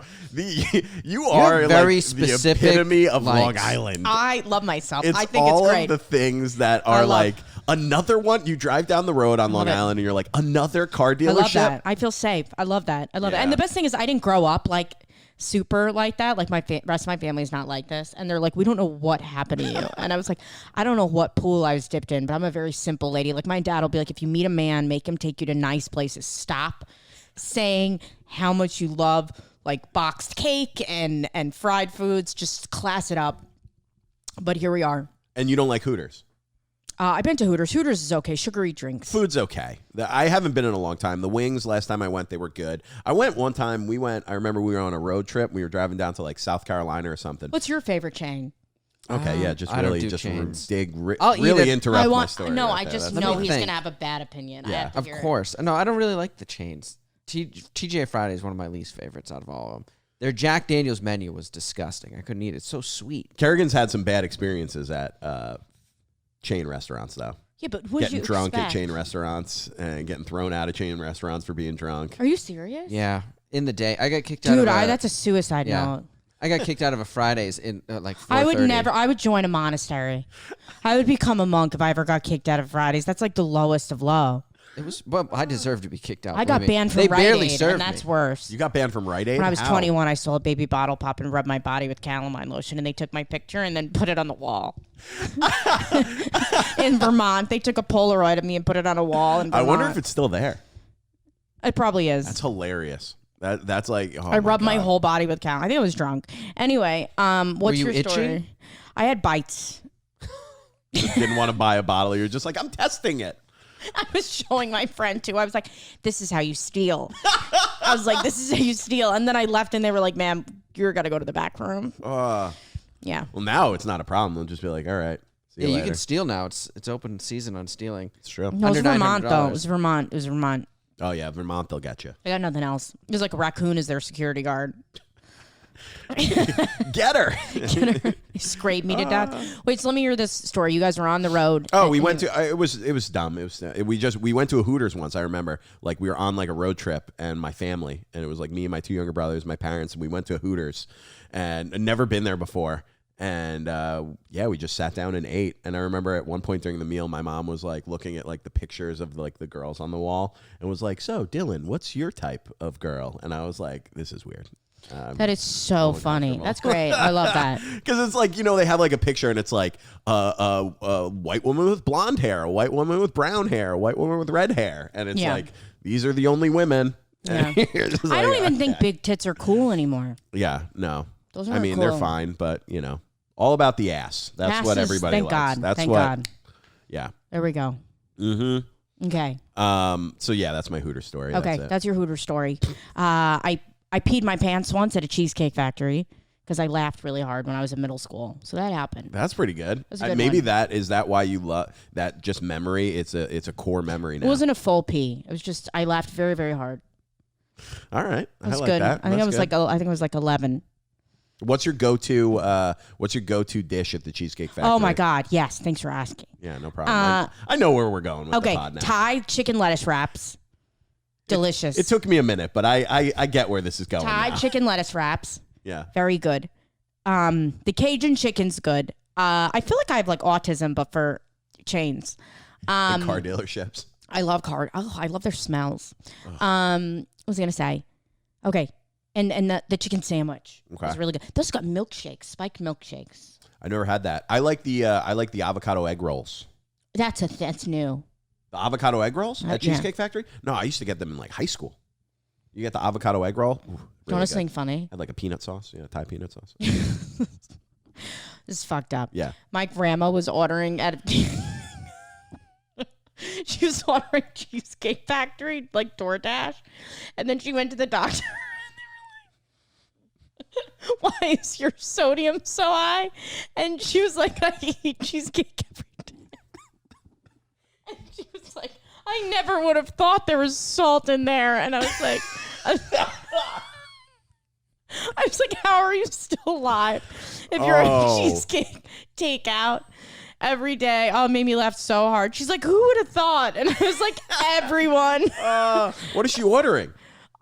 you are very like specific the epitome of likes. Long Island. I love myself. It's I think all it's great. of the things that are love- like another one. You drive down the road on Long it. Island and you're like, another car dealership. I love that. I feel safe. I love that. I love it. And Yeah. the best thing is I didn't grow up like super like that. Like my rest of my family is not like this. And they're like, we don't know what happened to you. And I was like, I don't know what pool I was dipped in, but I'm a very simple lady. Like my dad will be like, if you meet a man, make him take you to nice places. Stop saying how much you love like boxed cake and fried foods. Just class it up. But here we are. And you don't like Hooters. I've been to Hooters. Hooters is okay. Sugary drinks. Food's okay. I haven't been in a long time. The wings, last time I went, they were good. I went one time. I remember we were on a road trip. We were driving down to like South Carolina or something. What's your favorite chain? Okay, yeah, just I don't really do just chains. really eat it. interrupt my story. No, right I there. just That's know fine. he's think. going to have a bad opinion. I Yeah. have to Of hear it. course. No, I don't really like the chains. TJ Friday is one of my least favorites out of all of them. Their Jack Daniels menu was disgusting. I couldn't eat it. It's so sweet. Kerrigan's had some bad experiences at chain restaurants, though. Yeah, but what Getting you drunk expect? at chain restaurants and getting thrown out of chain restaurants for being drunk. Are you serious? Yeah. In the day. I got kicked out Dude, of that's a suicide yeah. note. I got kicked out of a Fridays in like 4:30. I would join a monastery. I would become a monk if I ever got kicked out of Fridays. That's like the lowest of low. It was, well, I deserve to be kicked out. I got believe me. banned from They Rite barely Aid, served and that's me. worse. You got banned from Rite Aid? When I was How? 21, I stole a baby bottle pop and rubbed my body with calamine lotion, and they took my picture and then put it on the wall. In Vermont, they took a Polaroid of me and put it on a wall in I Vermont. wonder if it's still there. It probably is. That's hilarious. That's like, oh I rubbed my God. whole body with calamine. I think I was drunk. Anyway, what's you your story? itching? I had bites. Just didn't want to buy a bottle. You're just like, I'm testing it. I was showing my friend too. I was like, this is how you steal. I was like, this is how you steal. And then I left and they were like, ma'am, you're got to go to the back room. Yeah. Well, now it's not a problem. They'll just be like, all right. See Yeah, you you later. can steal now. It's open season on stealing. It's true. No, it was Under Vermont though. $900. It was Vermont. It was Vermont. Oh, yeah. Vermont, they'll get you. I got nothing else. It was like a raccoon is their security guard. Get her. He scraped me to death. Wait, so let me hear this story. You guys were on the road. Oh, and we you- went to. It was dumb. It was we went to a Hooters once. I remember, like we were on like a road trip, and my family, and it was like me and my two younger brothers, my parents, and we went to a Hooters, and I'd never been there before. And yeah, we just sat down and ate. And I remember at one point during the meal, my mom was like looking at like the pictures of like the girls on the wall, and was like, "So, Dylan, what's your type of girl?" And I was like, "This is weird." That is so funny. That's great. I love that. Because it's like, you know, they have like a picture and it's like a white woman with blonde hair, a white woman with brown hair, a white woman with red hair. And it's Yeah. like, these are the only women. Yeah. You're just I like, don't even think big tits are cool anymore. Yeah, no. Those I aren't mean, they're cool. fine, but, you know, all about the ass. That's Ass what is- everybody thank likes. God. That's Thank what, God. yeah. There we go. Mm-hmm. Okay. So, yeah, that's my Hooter story. Okay. That's it. That's your Hooter story. I peed my pants once at a Cheesecake Factory because I laughed really hard when I was in middle school. So that happened. That's pretty good. That's a good maybe one. that is that why you love that just memory. It's a core memory now. It wasn't a full pee. It was just I laughed very, very hard. All right. That's I like good. that. I think That's it was like 11. What's your go-to dish at the Cheesecake Factory? Oh my God! Yes, thanks for asking. Yeah, no problem. I know where we're going with the pod now. Thai chicken lettuce wraps, delicious. It took me a minute, but I get where this is going. Thai now. chicken lettuce wraps, Yeah, very good. The Cajun chicken's good. I feel like I have like autism, but for chains. and car dealerships. I love I love their smells. What was I gonna say? Okay. And the chicken sandwich is really good. Those got milkshakes, spiked milkshakes. I never had that. I like the avocado egg rolls. That's new. The avocado egg rolls at Cheesecake Factory? No, I used to get them in like high school. You get the avocado egg roll? Ooh, really Honestly, funny. Had like a peanut sauce. Yeah, Thai peanut sauce. This is fucked up. Yeah. My grandma was ordering at she was ordering Cheesecake Factory, like DoorDash, and then she went to the doctor. Why is your sodium so high? And she was like, I eat cheesecake every day. And she was like, I never would have thought there was salt in there. And I was like, how are you still alive if you're a cheesecake takeout every day? Oh, it made me laugh so hard. She's like, who would have thought? And I was like, everyone. What is she ordering?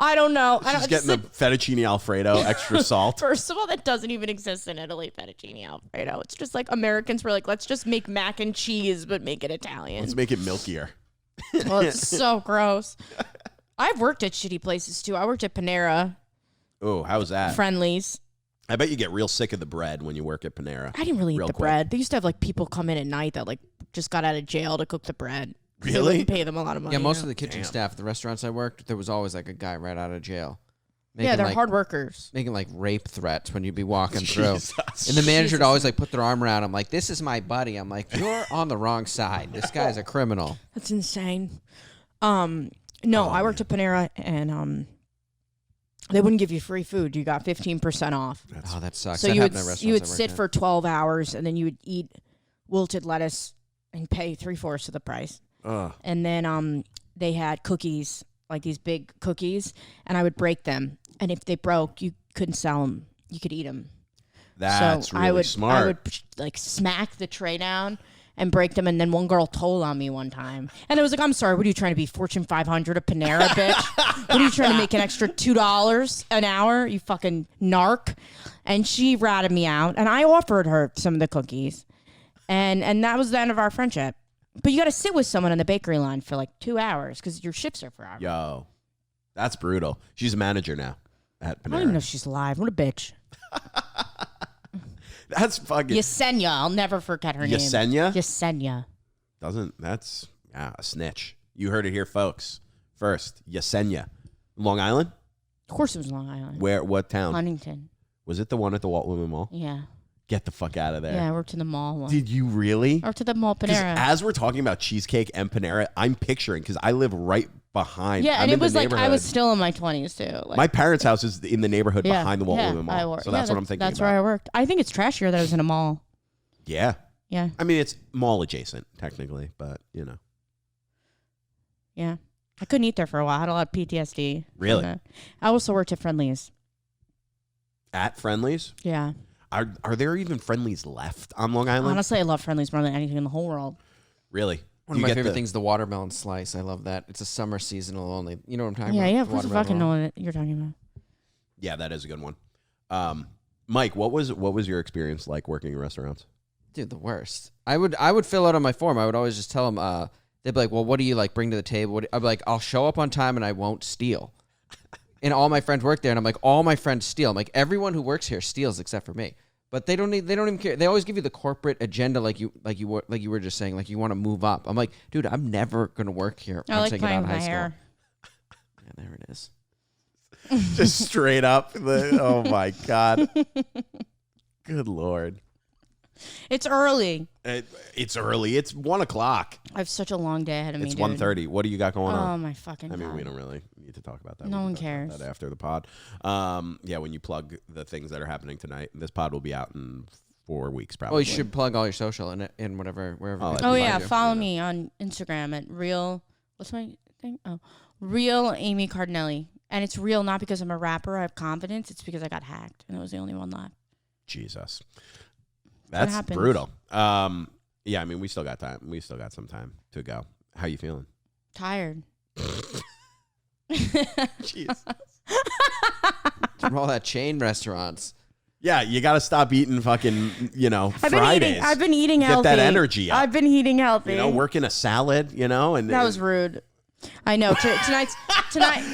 I don't know. She's getting the fettuccine Alfredo, extra salt. First of all, that doesn't even exist in Italy, fettuccine Alfredo. It's just like Americans were like, let's just make mac and cheese, but make it Italian. Let's make it milkier. Well, it's so gross. I've worked at shitty places, too. I worked at Panera. Oh, how was that? Friendlies. I bet you get real sick of the bread when you work at Panera. I didn't really eat the quick. bread. They used to have like people come in at night that like just got out of jail to cook the bread. Really? They wouldn't pay them a lot of money. Yeah, most of the kitchen staff, the restaurants I worked, there was always like a guy right out of jail. Yeah, they're like, hard workers. Making like rape threats when you'd be walking through. Jesus. And the manager would always like put their arm around him like, this is my buddy. I'm like, you're on the wrong side. This guy's a criminal. That's insane. No, I worked at Panera and they wouldn't give you free food. You got 15% off. That sucks. So that you would sit for 12 hours and then you would eat wilted lettuce and pay 3/4 of the price. And then they had cookies, like these big cookies, and I would break them. And if they broke, you couldn't sell them. You could eat them. That's really smart. I would like smack the tray down and break them. And then one girl told on me one time. And I was like, I'm sorry, what are you trying to be, Fortune 500 a Panera, bitch? What are you trying to make an extra $2 an hour, you fucking narc? And she ratted me out. And I offered her some of the cookies. And that was the end of our friendship. But you got to sit with someone in the bakery line for like 2 hours because your shifts are for hours. Yo, that's brutal. She's a manager now at Panera. I don't even know if she's alive. What a bitch. That's fucking... Yesenia. I'll never forget her name. Yesenia? Yesenia. That's a snitch. You heard it here, folks. First, Yesenia. Long Island? Of course it was Long Island. What town? Huntington. Was it the one at the Walt Whitman Mall? Yeah. Get the fuck out of there. Yeah, I worked in the mall once. Did you really? I worked at the mall Because Panera. as we're talking about cheesecake and Panera, I'm picturing, because I live right behind. Yeah, I'm and in it was the like I neighborhood. was still in my 20s too. Like, My parents' house is in the neighborhood behind the Walt Whitman Mall. So that's what I'm thinking That's about. where I worked. I think it's trashier that I was in a mall. Yeah. Yeah. I mean, it's mall adjacent, technically, but, you know. Yeah. I couldn't eat there for a while. I had a lot of PTSD. Really? I also worked at Friendlies. At Friendlies? Yeah. Are there even Friendlies left on Long Island? Honestly, I love Friendlies more than anything in the whole world. Really? One of my favorite things, the watermelon slice. I love that. It's a summer seasonal only. You know what I'm talking about? Yeah, The of course I fucking know what you're talking about. Yeah, that is a good one. Mike, what was your experience like working in restaurants? Dude, the worst. I would fill out on my form. I would always just tell them, they'd be like, well, what do you like bring to the table? I'd be like, I'll show up on time and I won't steal. And all my friends work there, and I'm like, all my friends steal. I'm like, everyone who works here steals except for me. But they don't even care. They always give you the corporate agenda, like you were just saying, like you want to move up. I'm like, dude, I'm never gonna work here. I like get playing out with of my high hair. School. Yeah, there it is. Just straight up. Oh my God. Good Lord. It's early. It's early. It's 1 o'clock. I have such a long day ahead of me, It's dude. 1:30. What do you got going on? Oh, my fucking God. I mean, we don't really need to talk about that. No We one can talk about cares. that after the pod. Yeah, when you plug the things that are happening tonight, this pod will be out in 4 weeks, probably. Well, you should plug all your social in whatever, wherever. Oh, people Oh, find yeah. you. Follow me on Instagram at real. What's my thing? Oh, real Amy Cardinale. And it's real not because I'm a rapper. I have confidence. It's because I got hacked, and it was the only one left. Jesus. what That's happens. brutal. Yeah, I mean, we still got time. We still got some time to go. How you feeling? Tired. Jeez. From all that chain restaurants. Yeah, you got to stop eating fucking, Fridays. I've been eating Get healthy. that energy up. I've been eating healthy. Working a salad, and That was rude. I know. Tonight.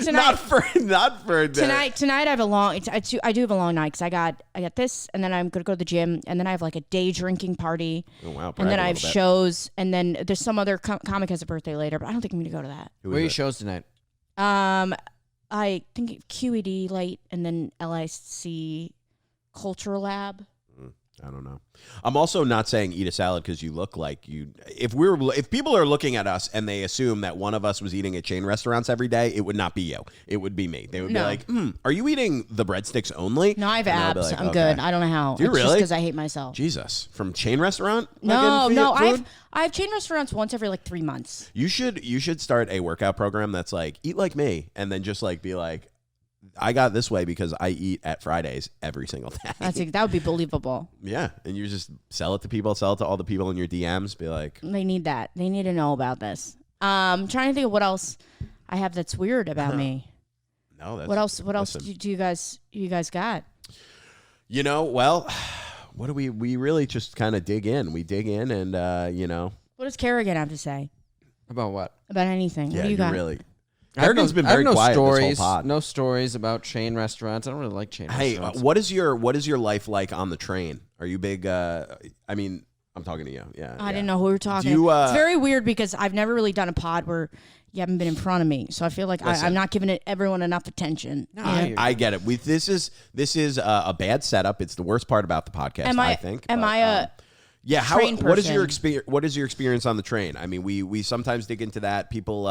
not for Tonight I have a long. I do have a long night because I got this, and then I'm gonna go to the gym, and then I have like a day drinking party. Oh wow! And then I have brag a little bit. shows, and then there's some other comic has a birthday later, but I don't think I'm gonna go to that. Who Where are your is it? shows tonight? I think QED late, and then LIC Culture Lab. I don't know. I'm also not saying eat a salad because you look like you. If people are looking at us and they assume that one of us was eating at chain restaurants every day, it would not be you. It would be me. They would be like, "Are you eating the breadsticks only?" No, I have And I'll be abs. like, I'm "Okay." good. I don't know how. Do you It's just really? because I hate myself. Jesus, from chain restaurant? No, food? I have chain restaurants once every like 3 months. You should start a workout program that's like eat like me, and then just like be like, I got this way because I eat at Fridays every single day. That would be believable. Yeah, and you just sell it to people, sell it to all the people in your DMs. Be like, They need that. They need to know about this. Trying to think of what else I have that's weird about me. no, that's What else? What else listen. do you guys got? Well, what do we really just kind of dig in? We dig in, and What does Kerrigan have to say About what? about anything? yeah, What do you you got? really. I have Kerrigan's been I have very no quiet stories, this whole pod. No stories about chain restaurants. I don't really like chain Hey, restaurants. what is your life like on the train? Are you big? I mean, I'm talking to you. Yeah, I didn't know who we were talking. Do you, it's very weird because I've never really done a pod where you haven't been in front of me, so I feel like Listen. I'm not giving everyone enough attention. No, you know? I- I get it. This is a bad setup. It's the worst part about the podcast. I think. Am but, I a yeah? train What is your person? experience? What is your experience on the train? I mean, we sometimes dig into that. People.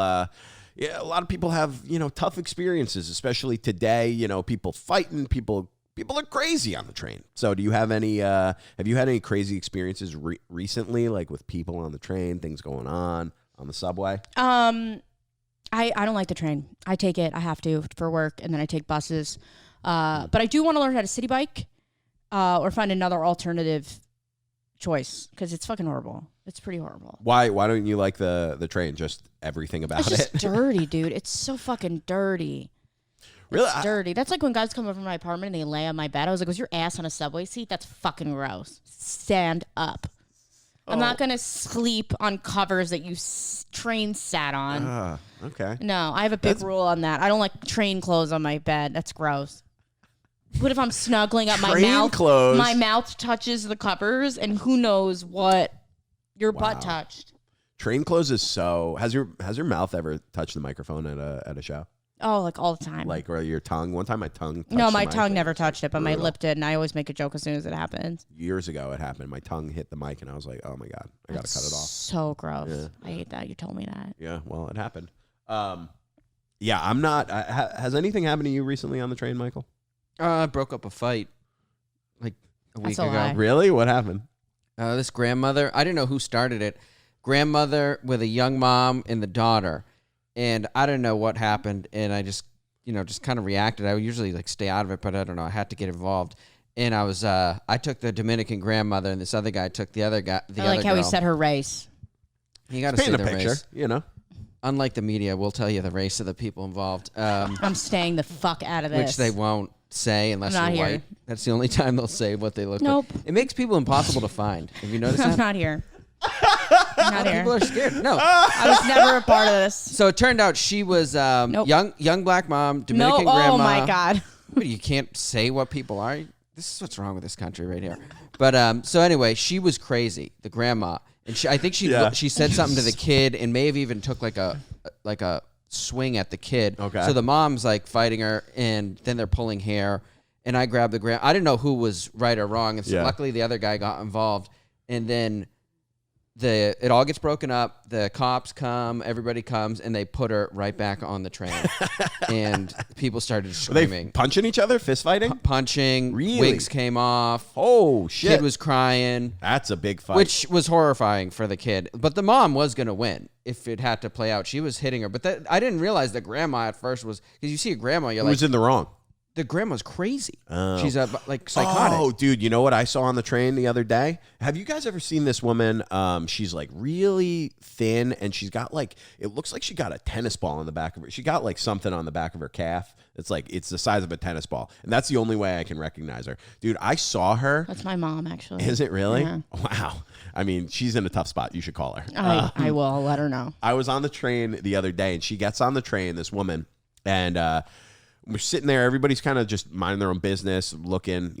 Yeah, a lot of people have tough experiences, especially today. People fighting. People are crazy on the train. So, do you have any? Have you had any crazy experiences recently, like with people on the train, things going on the subway? I don't like the train. I take it. I have to for work, and then I take buses. But I do want to learn how to city bike, or find another alternative choice because it's fucking horrible. It's pretty horrible. Why don't you like the train? Just everything about It's just it. dirty, dude. It's so fucking dirty. Really? It's dirty. That's like when guys come over to my apartment and they lay on my bed. I was like, was your ass on a subway seat? That's fucking gross. Stand up. I'm not going to sleep on covers that you train sat on. Okay. No, I have a big rule on that. I don't like train clothes on my bed. That's gross. What if I'm snuggling up my Train mouth? clothes? My mouth touches the covers and who knows what your butt touched. Train clothes is so. Has your mouth ever touched the microphone at a show? Oh, like all the time. Like, or your tongue? One time my tongue touched No, the my mic tongue and never it was touched it, but my brutal. lip did, and I always make a joke as soon as it happens. Years ago it happened. My tongue hit the mic and I was like, oh my God, I got to cut it off. So gross. Yeah. I hate that. You told me that. Yeah, well, it happened. Yeah, I'm not. Has anything happened to you recently on the train, Michael? I broke up a fight like a That's week a ago. lie. Really? What happened? This grandmother, I didn't know who started it. Grandmother with a young mom and the daughter. And I didn't know what happened. And I just kind of reacted. I would usually like stay out of it, but I don't know. I had to get involved. And I took the Dominican grandmother and this other guy took the other guy. I like how he said her race. You got to say Paint the a picture, race. Unlike the media, we'll tell you the race of the people involved. I'm staying the fuck out of this. Which they won't say unless I'm you're not here. white. That's the only time they'll say what they look Nope. like. It makes people impossible to find. Have you noticed I'm that? not here. I'm not here. People are scared. No. I was never a part of this. So it turned out she was Nope. young black mom, No. Dominican grandma. Oh my God. What, you can't say what people are? This is what's wrong with this country right here. But so anyway, she was crazy, the grandma. And I think she said something to the kid and may have even took like a swing at the kid. Okay. So the mom's like fighting her and then they're pulling hair. And I grabbed the grandma. I didn't know who was right or wrong. And so Yeah. luckily the other guy got involved. and then it all gets broken up. The cops come, everybody comes, and they put her right back on the train. And people started Were they screaming. punching each other, fist fighting? Punching. Really? Wigs came off. Oh, shit. Kid was crying. That's a big fight. Which was horrifying for the kid. But the mom was going to win if it had to play out. She was hitting her. But I didn't realize that grandma at first was... Because you see a grandma, you're Who was in the wrong? The grandma's crazy. Oh. She's like psychotic. Oh, dude, you know what I saw on the train the other day? Have you guys ever seen this woman? She's like really thin, and she's got like, it looks like she got a tennis ball on the back of her. She got like something on the back of her calf. It's the size of a tennis ball. And that's the only way I can recognize her. Dude, I saw her. That's my mom, actually. Is it really? Yeah. Wow. I mean, she's in a tough spot. You should call her. I will. I'll let her know. I was on the train the other day, and she gets on the train, this woman, and we're sitting there. Everybody's kind of just minding their own business, looking,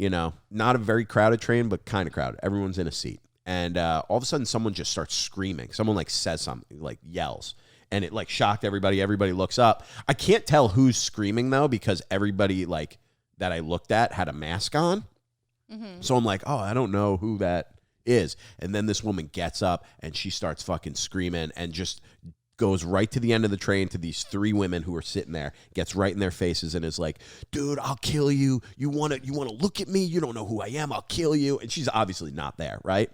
not a very crowded train, but kind of crowded. Everyone's in a seat. And all of a sudden, someone just starts screaming. Someone, like, says something, like, yells. And it, like, shocked everybody. Everybody looks up. I can't tell who's screaming, though, because everybody, like, that I looked at had a mask on. Mm-hmm. So I'm like, oh, I don't know who that is. And then this woman gets up, and she starts fucking screaming and just goes right to the end of the train to these three women who are sitting there, gets right in their faces and is like, dude, I'll kill you. You want to look at me? You don't know who I am. I'll kill you. And she's obviously not there, right?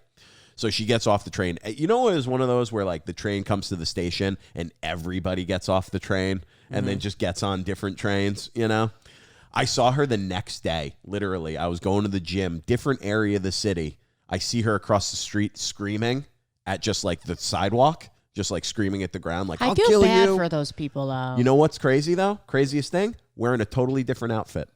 So she gets off the train. You know, it was one of those where like the train comes to the station and everybody gets off the train and then just gets on different trains, I saw her the next day, literally. I was going to the gym, different area of the city. I see her across the street screaming at just like the sidewalk. Just like screaming at the ground, like, I'll kill you. I feel bad for those people, though. You know what's crazy, though? Craziest thing? Wearing a totally different outfit.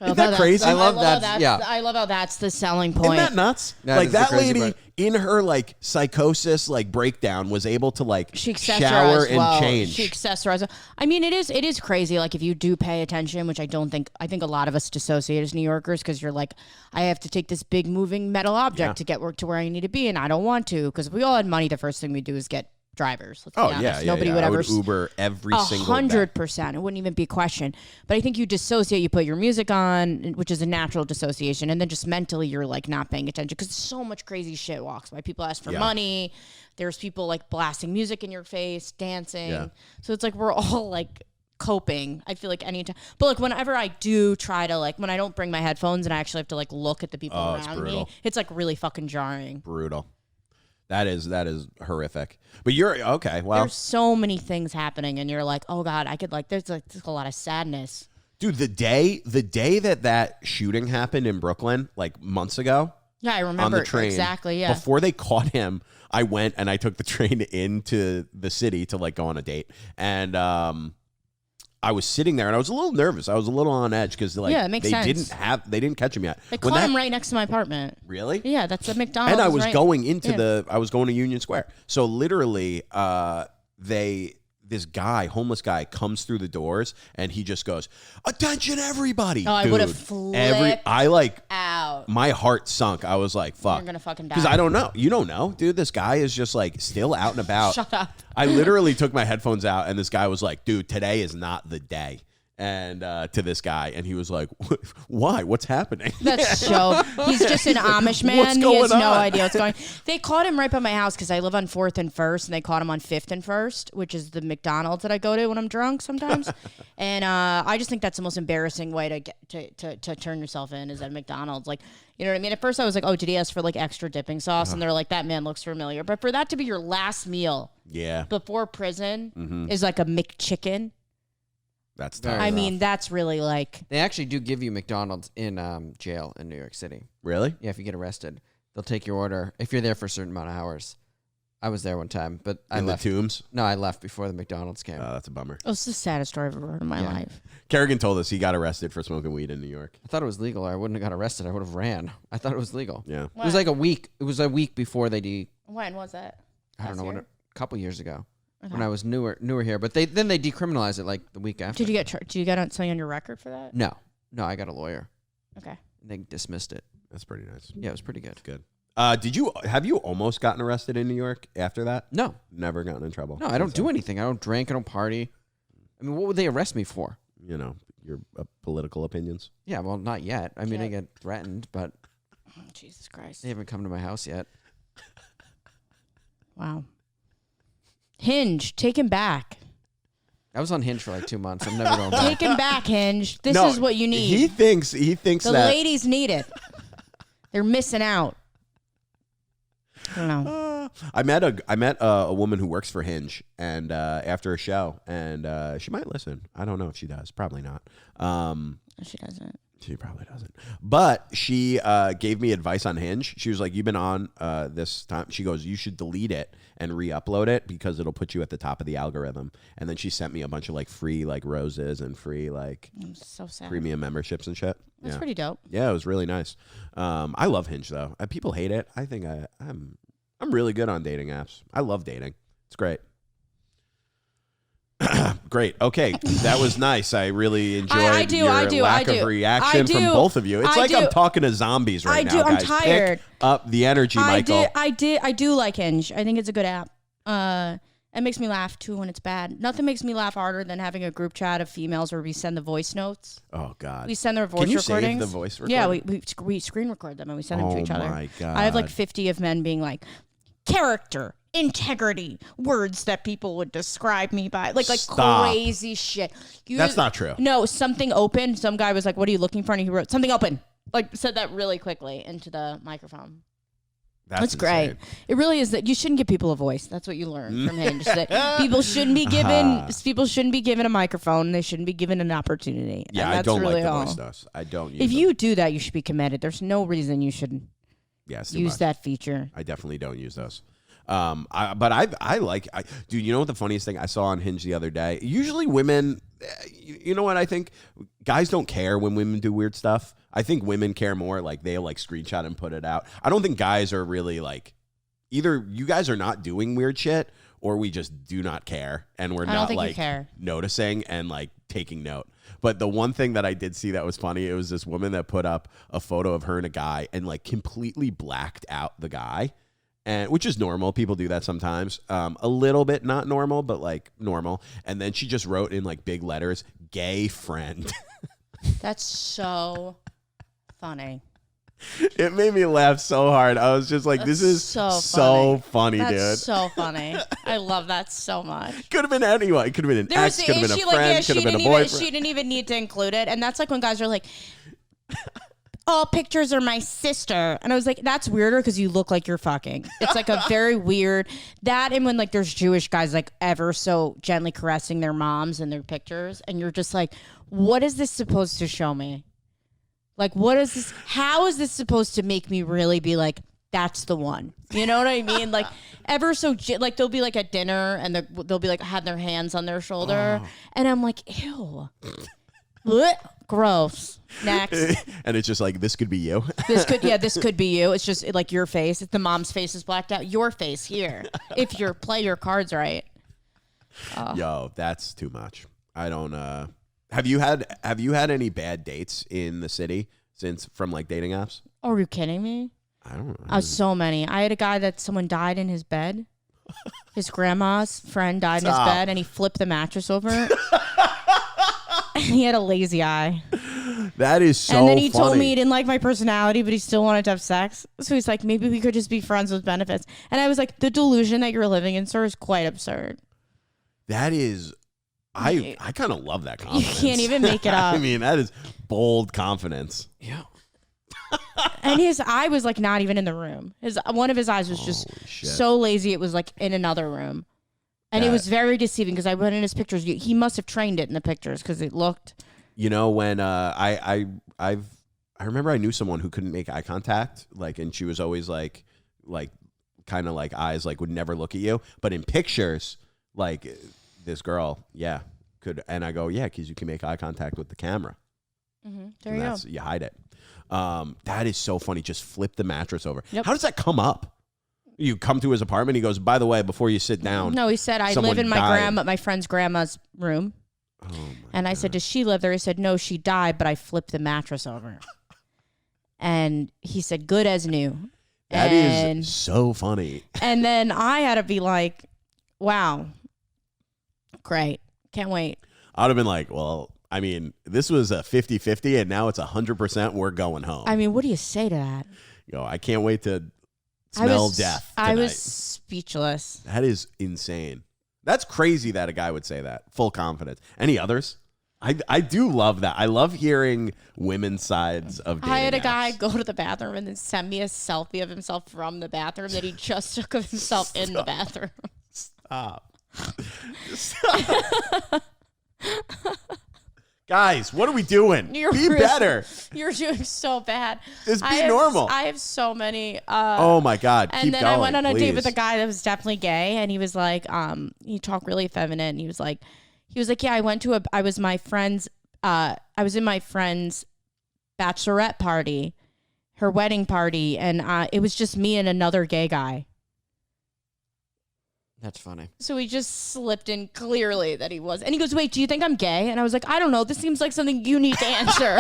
Isn't that crazy? I love that. Yeah. I love how that's the selling point. Isn't that nuts? Like that lady in her like psychosis like breakdown was able to like shower and change. She accessorized. I mean, it is crazy. Like if you do pay attention, which I think a lot of us dissociate as New Yorkers because you're like, I have to take this big moving metal object to get to where I need to be, and I don't want to because if we all had money, the first thing we do is get drivers. Let's be honest. Nobody would I ever would Uber every single 100%. It wouldn't even be a question. But I think you dissociate. You put your music on, which is a natural dissociation, and then just mentally you're like not paying attention because so much crazy shit walks by. People ask for money. There's people like blasting music in your face, dancing. Yeah. So it's like we're all like coping. I feel like anytime. But like whenever I do try to like when I don't bring my headphones and I actually have to like look at the people around me, it's like really fucking jarring. Brutal. That is horrific. But you're okay. Well, there's so many things happening, and you're like, oh god, I could like. There's a lot of sadness. Dude, the day that shooting happened in Brooklyn, like months ago. Yeah, I remember on the train, exactly. Yeah. Before they caught him, I went and I took the train into the city to like go on a date, and I was sitting there and I was a little nervous. I was a little on edge because like it makes sense. they didn't catch him yet. They caught him right next to my apartment. Really? Yeah, that's the McDonald's. And I was going into I was going to Union Square. So literally, this guy, homeless guy, comes through the doors and he just goes, "Attention, everybody!" Oh, I would have flipped out. My heart sunk. I was like, "Fuck!" You're gonna fucking die. Because I don't know. You don't know, dude. This guy is just like still out and about. Shut up. I literally took my headphones out and this guy was like, "Dude, today is not the day." And to this guy, and he was like, "Why? What's happening?" That's so. He's just an Amish man. What's going he has no on? idea what's going. They caught him right by my house because I live on 4th and 1st, and they caught him on 5th and 1st, which is the McDonald's that I go to when I'm drunk sometimes. And I just think that's the most embarrassing way to get to turn yourself in is at McDonald's. Like, you know what I mean? At first, I was like, "Oh, did he ask for like extra dipping sauce?" And they're like, "That man looks familiar." But for that to be your last meal, before prison, is like a McChicken. That's tough. I mean, that's really like... They actually do give you McDonald's in jail in New York City. Really? Yeah, if you get arrested. They'll take your order if you're there for a certain amount of hours. I was there one time, but I left. In the Tombs? No, I left before the McDonald's came. Oh, that's a bummer. Oh, it's the saddest story I've ever heard in my life. Kerrigan told us he got arrested for smoking weed in New York. I thought it was legal. I wouldn't have got arrested. I would have ran. I thought it was legal. Yeah. It was like a week. It was a week before they When was that? I don't know. A couple years ago. Okay. When I was newer here, but then they decriminalized it like the week after. Did you get something on your record for that? No, I got a lawyer. Okay. They dismissed it. That's pretty nice. Yeah, it was pretty good. That's good. Have you almost gotten arrested in New York after that? No, never gotten in trouble. No, I don't do anything. I don't drink. I don't party. I mean, what would they arrest me for? You know, your political opinions. Yeah, well, not yet. I mean, I get threatened, but Jesus Christ. They haven't come to my house yet. Wow. Hinge, take him back. I was on Hinge for like 2 months. I'm never going back. Take him back, Hinge. This No, is what you need. He thinks The that ladies need it. They're missing out. I don't know. I met a woman who works for Hinge, and after a show, and she might listen. I don't know if she does. Probably not. She doesn't. She probably doesn't. But she gave me advice on Hinge. She was like, "You've been on this time." She goes, "You should delete it and re-upload it because it'll put you at the top of the algorithm." And then she sent me a bunch of like free like roses and free like I'm so sad. premium memberships and shit. That's pretty dope. Yeah, it was really nice. I love Hinge though. People hate it. I think I'm really good on dating apps. I love dating. It's great. Great. Okay, that was nice. I really enjoyed your lack of reaction from both of you. It's like I'm talking to zombies right now, guys. I'm tired. Pick up the energy, Michael. I do like Hinge. I think it's a good app. It makes me laugh too when it's bad. Nothing makes me laugh harder than having a group chat of females where we send the voice notes. Oh God. We send their voice Can you recordings. save the voice recording? Yeah, we screen record them and we send them to each other. Oh my God. I have like 50 of men being like, character, integrity, words that people would describe me by, like Stop. crazy shit. That's not true. No, something open. Some guy was like, "What are you looking for?" And he wrote something open. Like said that really quickly into the microphone. That's great. It really is that you shouldn't give people a voice. That's what you learn from Hinge. That people shouldn't be given a microphone. They shouldn't be given an opportunity. Yeah, and I that's don't really like the all. voice notes. I don't use If them. you do that, you should be committed. There's no reason you should it's too use much. that feature. I definitely don't use those. Dude, you know what the funniest thing I saw on Hinge the other day? Usually women, you know what I think? Guys don't care when women do weird stuff. I think women care more. Like they'll like screenshot and put it out. I don't think guys are really like, either you guys are not doing weird shit or we just do not care and we're not like noticing and like taking note. But the one thing that I did see that was funny, it was this woman that put up a photo of her and a guy and like completely blacked out the guy. And which is normal. People do that sometimes. A little bit not normal, but like normal. And then she just wrote in like big letters, "gay friend." That's so funny. It made me laugh so hard. I was just like, this is so funny, dude. That's so funny. I love that so much. Could have been anyone. It could have been an ex, could have been a friend, could have been a boyfriend. She didn't even need to include it. And that's like when guys are like, all pictures are my sister. And I was like, that's weirder because you look like you're fucking. It's like a very weird, that and when like there's Jewish guys like ever so gently caressing their moms in their pictures. And you're just like, what is this supposed to show me? Like, what is this? How is this supposed to make me really be like, that's the one? You know what I mean? Like, ever so, like, they'll be like at dinner and they'll be like, have their hands on their shoulder. And I'm like, ew. Blech. Gross. Next. And it's just like, this could be you. This could be you. It's just like your face. If the mom's face is blacked out, your face here. If you play your cards right. Yo, that's too much. I don't. Have you had any bad dates in the city from like dating apps? Oh, are you kidding me? I don't know. So many. I had a guy that someone died in his bed. His grandma's friend died in his bed, and he flipped the mattress over. And he had a lazy eye. That is so funny. And then he told me he didn't like my personality, but he still wanted to have sex. So he's like, maybe we could just be friends with benefits. And I was like, the delusion that you're living in, sir, is quite absurd. That is, I kind of love that confidence. You can't even make it up. I mean, that is bold confidence. Yeah. And his eye was like not even in the room. One of his eyes was just so lazy it was like in another room. And it was very deceiving because I went in his pictures. He must have trained it in the pictures because it looked. You know, when I remember I knew someone who couldn't make eye contact, like, and she was always like kind of like eyes like would never look at you, but in pictures, like this girl, could, and I go, because you can make eye contact with the camera. Mm-hmm. There you go. You hide it. That is so funny. Just flip the mattress over. Yep. How does that come up? You come to his apartment. He goes, by the way, before you sit down. No, he said, I live in my friend's grandma's room. Oh and I said, does she live there? He said, no, she died, but I flipped the mattress over. And he said, good as new. That is so funny. And then I had to be like, wow, great. Can't wait. I would have been like, well, I mean, this was a 50-50 and now it's 100%. We're going home. I mean, what do you say to that? Go, I can't wait to smell death tonight. I was speechless. That is insane. That's crazy that a guy would say that. Full confidence. Any others? I do love that. I love hearing women's sides of dating I had a guy apps. go to the bathroom and then send me a selfie of himself from the bathroom that he just took of himself in the bathroom. Stop. Stop. Guys, what are we doing? Be better. You're doing so bad. Just be normal. I have so many. Oh my God. And Keep then going, I went on a date please. with a guy that was definitely gay, and he was like, he talked really feminine. And he was like, yeah, I was in my friend's bachelorette party, her wedding party, and it was just me and another gay guy. That's funny. So he just slipped in clearly that he was. And he goes, wait, do you think I'm gay? And I was like, I don't know. This seems like something you need to answer.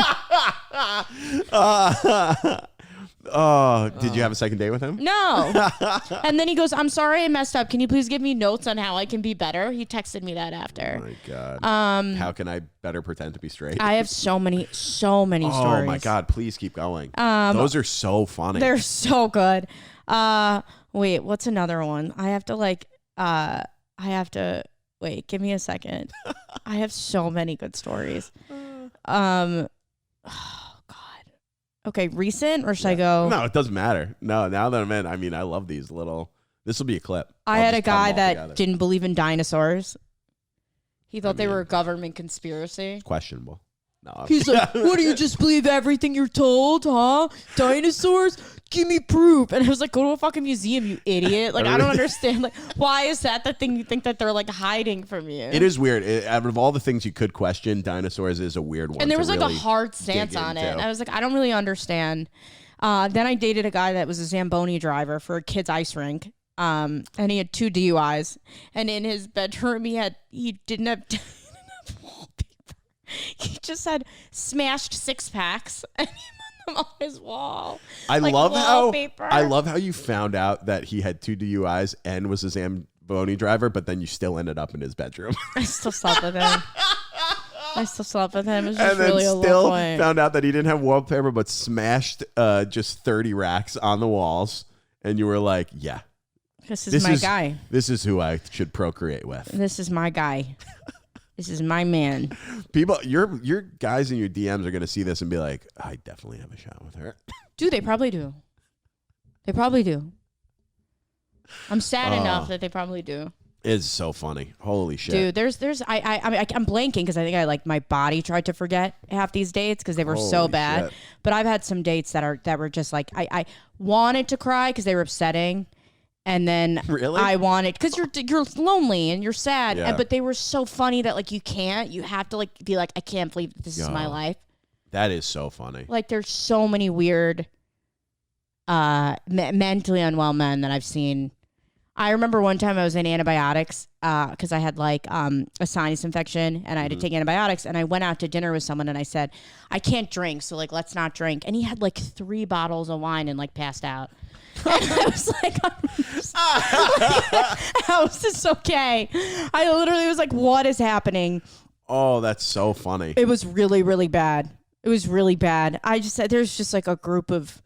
Did you have a second date with him? No. And then he goes, I'm sorry I messed up. Can you please give me notes on how I can be better? He texted me that after. Oh my God. How can I better pretend to be straight? I have so many stories. Oh my God, please keep going. Those are so funny. They're so good. Wait, what's another one? Wait, give me a second. I have so many good stories. Oh God. Okay, recent or should I go? No, it doesn't matter. No, now that I'm in, I mean, I love these little. This will be a clip. I I'll had a just cut 'em guy all that together. didn't believe in dinosaurs. He thought they mean- were a government conspiracy. Questionable. No, He's like, what do you just believe everything you're told, huh? Dinosaurs? Give me proof. And I was like, go to a fucking museum, you idiot. Like, I don't understand. Like, why is that the thing you think that they're like hiding from you? It is weird. Out of all the things you could question, dinosaurs is a weird one. And there to was like really a hard stance dig on it. into. And I was like, I don't really understand. Then I dated a guy that was a Zamboni driver for a kid's ice rink. And he had 2 DUIs. And in his bedroom, he didn't have wallpaper. He just had smashed 6-packs and he put them on his wall. I like love wallpaper. how you found out that he had 2 DUIs and was a Zamboni driver, but then you still ended up in his bedroom. I still slept with him. It was just And then really a low still point. found out that he didn't have wallpaper, but smashed just 30 racks on the walls. And you were like, yeah. This is my guy. This is who I should procreate with. This is my guy. This is my man. People, your guys in your DMs are going to see this and be like, I definitely have a shot with her. Dude, they probably do. They probably do. I'm sad enough that they probably do. It's so funny. Holy shit. Dude, I'm blanking because I think my body tried to forget half these dates because they were so Holy bad. shit. But I've had some dates that were just like I wanted to cry because they were upsetting. And then Really? I wanted, because you're lonely and you're sad, Yeah. but they were so funny that like you have to like be like, I can't believe this is my Yo. life. That is so funny. Like there's so many weird, mentally unwell men that I've seen. I remember one time I was in antibiotics because I had like a sinus infection and I had to take antibiotics, and I went out to dinner with someone and I said, I can't drink, so like let's not drink. And he had like 3 bottles of wine and like passed out. And I was like, how is this okay? I literally was like, what is happening? Oh, that's so funny. It was really, really bad. It was really bad. I just said there's just like a group of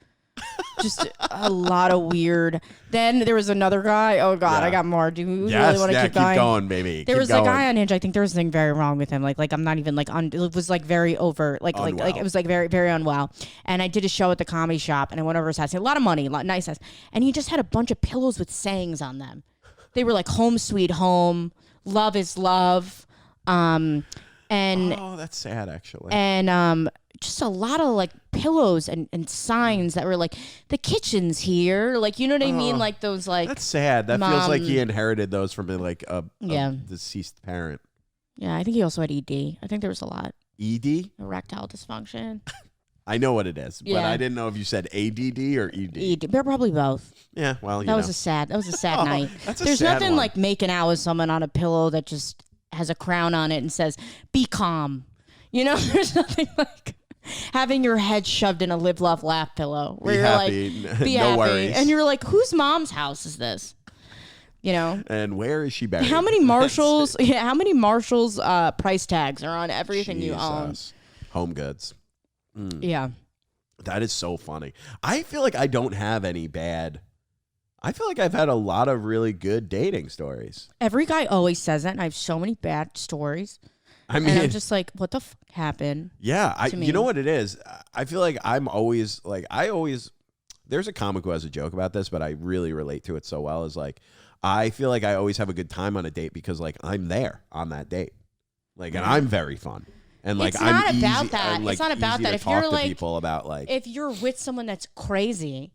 just a lot of weird. Then there was another guy. Oh God, Yeah. I got more. Do you Yes, really want to yeah, keep going? baby. There Keep was going. a guy on Hinge. I think there was something very wrong with him. Like I'm not even like it was like very over. Like Unwell. it was like very, very unwell. And I did a show at the comedy shop, and I went over his house. He had a lot of money, a lot nice house, and he just had a bunch of pillows with sayings on them. They were like "Home Sweet Home," "Love is Love," and Oh, that's sad, actually. and just a lot of like pillows and signs that were like the kitchen's here, like you know what I mean, like those like That's sad. That feels like he Mom. inherited those from like a Yeah. deceased parent. yeah. I think he also had ED. I think there was a lot ED? erectile dysfunction. I know what it is, but Yeah. I didn't know if you said ADD or ED. ED. They're probably both. Yeah, well, That was a sad Oh, night. that's a There's sad nothing one. like making out with someone on a pillow that just has a crown on it and says "Be calm." You know, there's nothing like having your head shoved in a live, love, laugh pillow where Be you're happy. like, "Be No happy," worries. and you're like, "Whose mom's house is this?" You know. And where is she buried? How many Marshalls? Yeah, how many Marshalls price tags are on everything you own? Jesus. Home goods. Yeah. That is so funny. I feel like I don't have any bad. I feel like I've had a lot of really good dating stories. Every guy always says that, and I have so many bad stories. I mean, and I'm just like, what the fuck happened? yeah, to me? you know what it is? I feel like I'm always like, there's a comic who has a joke about this, but I really relate to it so well. Is like, I feel like I always have a good time on a date because like I'm there on that date. Like, and I'm very fun. And like, It's I'm not easy, about that. I'm, like, It's not about easy that. to If talk you're to like, people about like, if you're with someone that's crazy,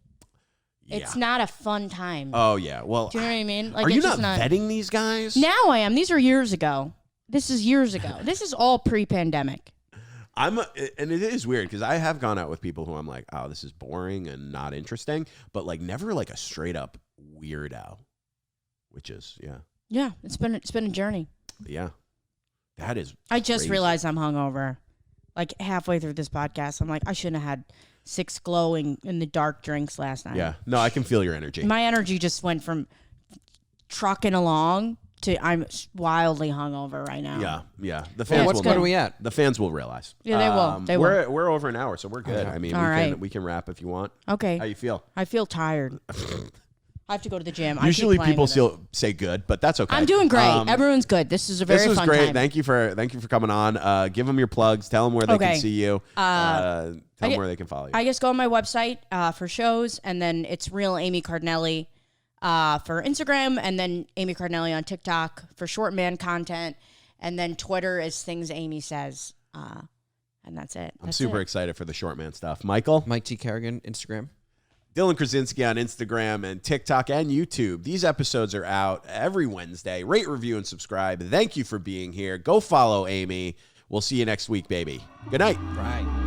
it's not a fun time. oh yeah. Well, Do you know what I mean? Like, are you it's not just vetting these guys? Now I am. These are years ago. This is years ago. This is all pre-pandemic. And it is weird because I have gone out with people who I'm like, oh, this is boring and not interesting, but like never like a straight up weirdo, which is Yeah, it's been a journey. yeah, that is. I just crazy. realized I'm hungover. Like halfway through this podcast, I'm like, I shouldn't have had 6 glowing in the dark drinks last night. Yeah, no, I can feel your energy. My energy just went from trucking along to I'm wildly hungover right now. Yeah. The fans What will are we at? The fans will realize. Yeah, they will. They will. We're over an hour, so we're good. Okay. I mean, All right. we can wrap if you want. Okay. How you feel? I feel tired. I have to go to the gym. Usually I keep people playing with it. say good, but that's okay. I'm doing great. Everyone's good. This is a very This was fun great. time. Thank you for coming on. Give them your plugs. Tell them where they can Okay. see you. Tell them where they can follow you. I just go on my website for shows, and then it's Real Amy Cardinale for Instagram, and then Amy Cardinale on TikTok for short man content, and then Twitter is Things Amy Says, and that's it. I'm super excited for the short man stuff. Michael? Mike T. Kerrigan, Instagram. Dylan Krasinski on Instagram and TikTok and YouTube. These episodes are out every Wednesday. Rate, review, and subscribe. Thank you for being here. Go follow Amy. We'll see you next week, baby. Good night. Right.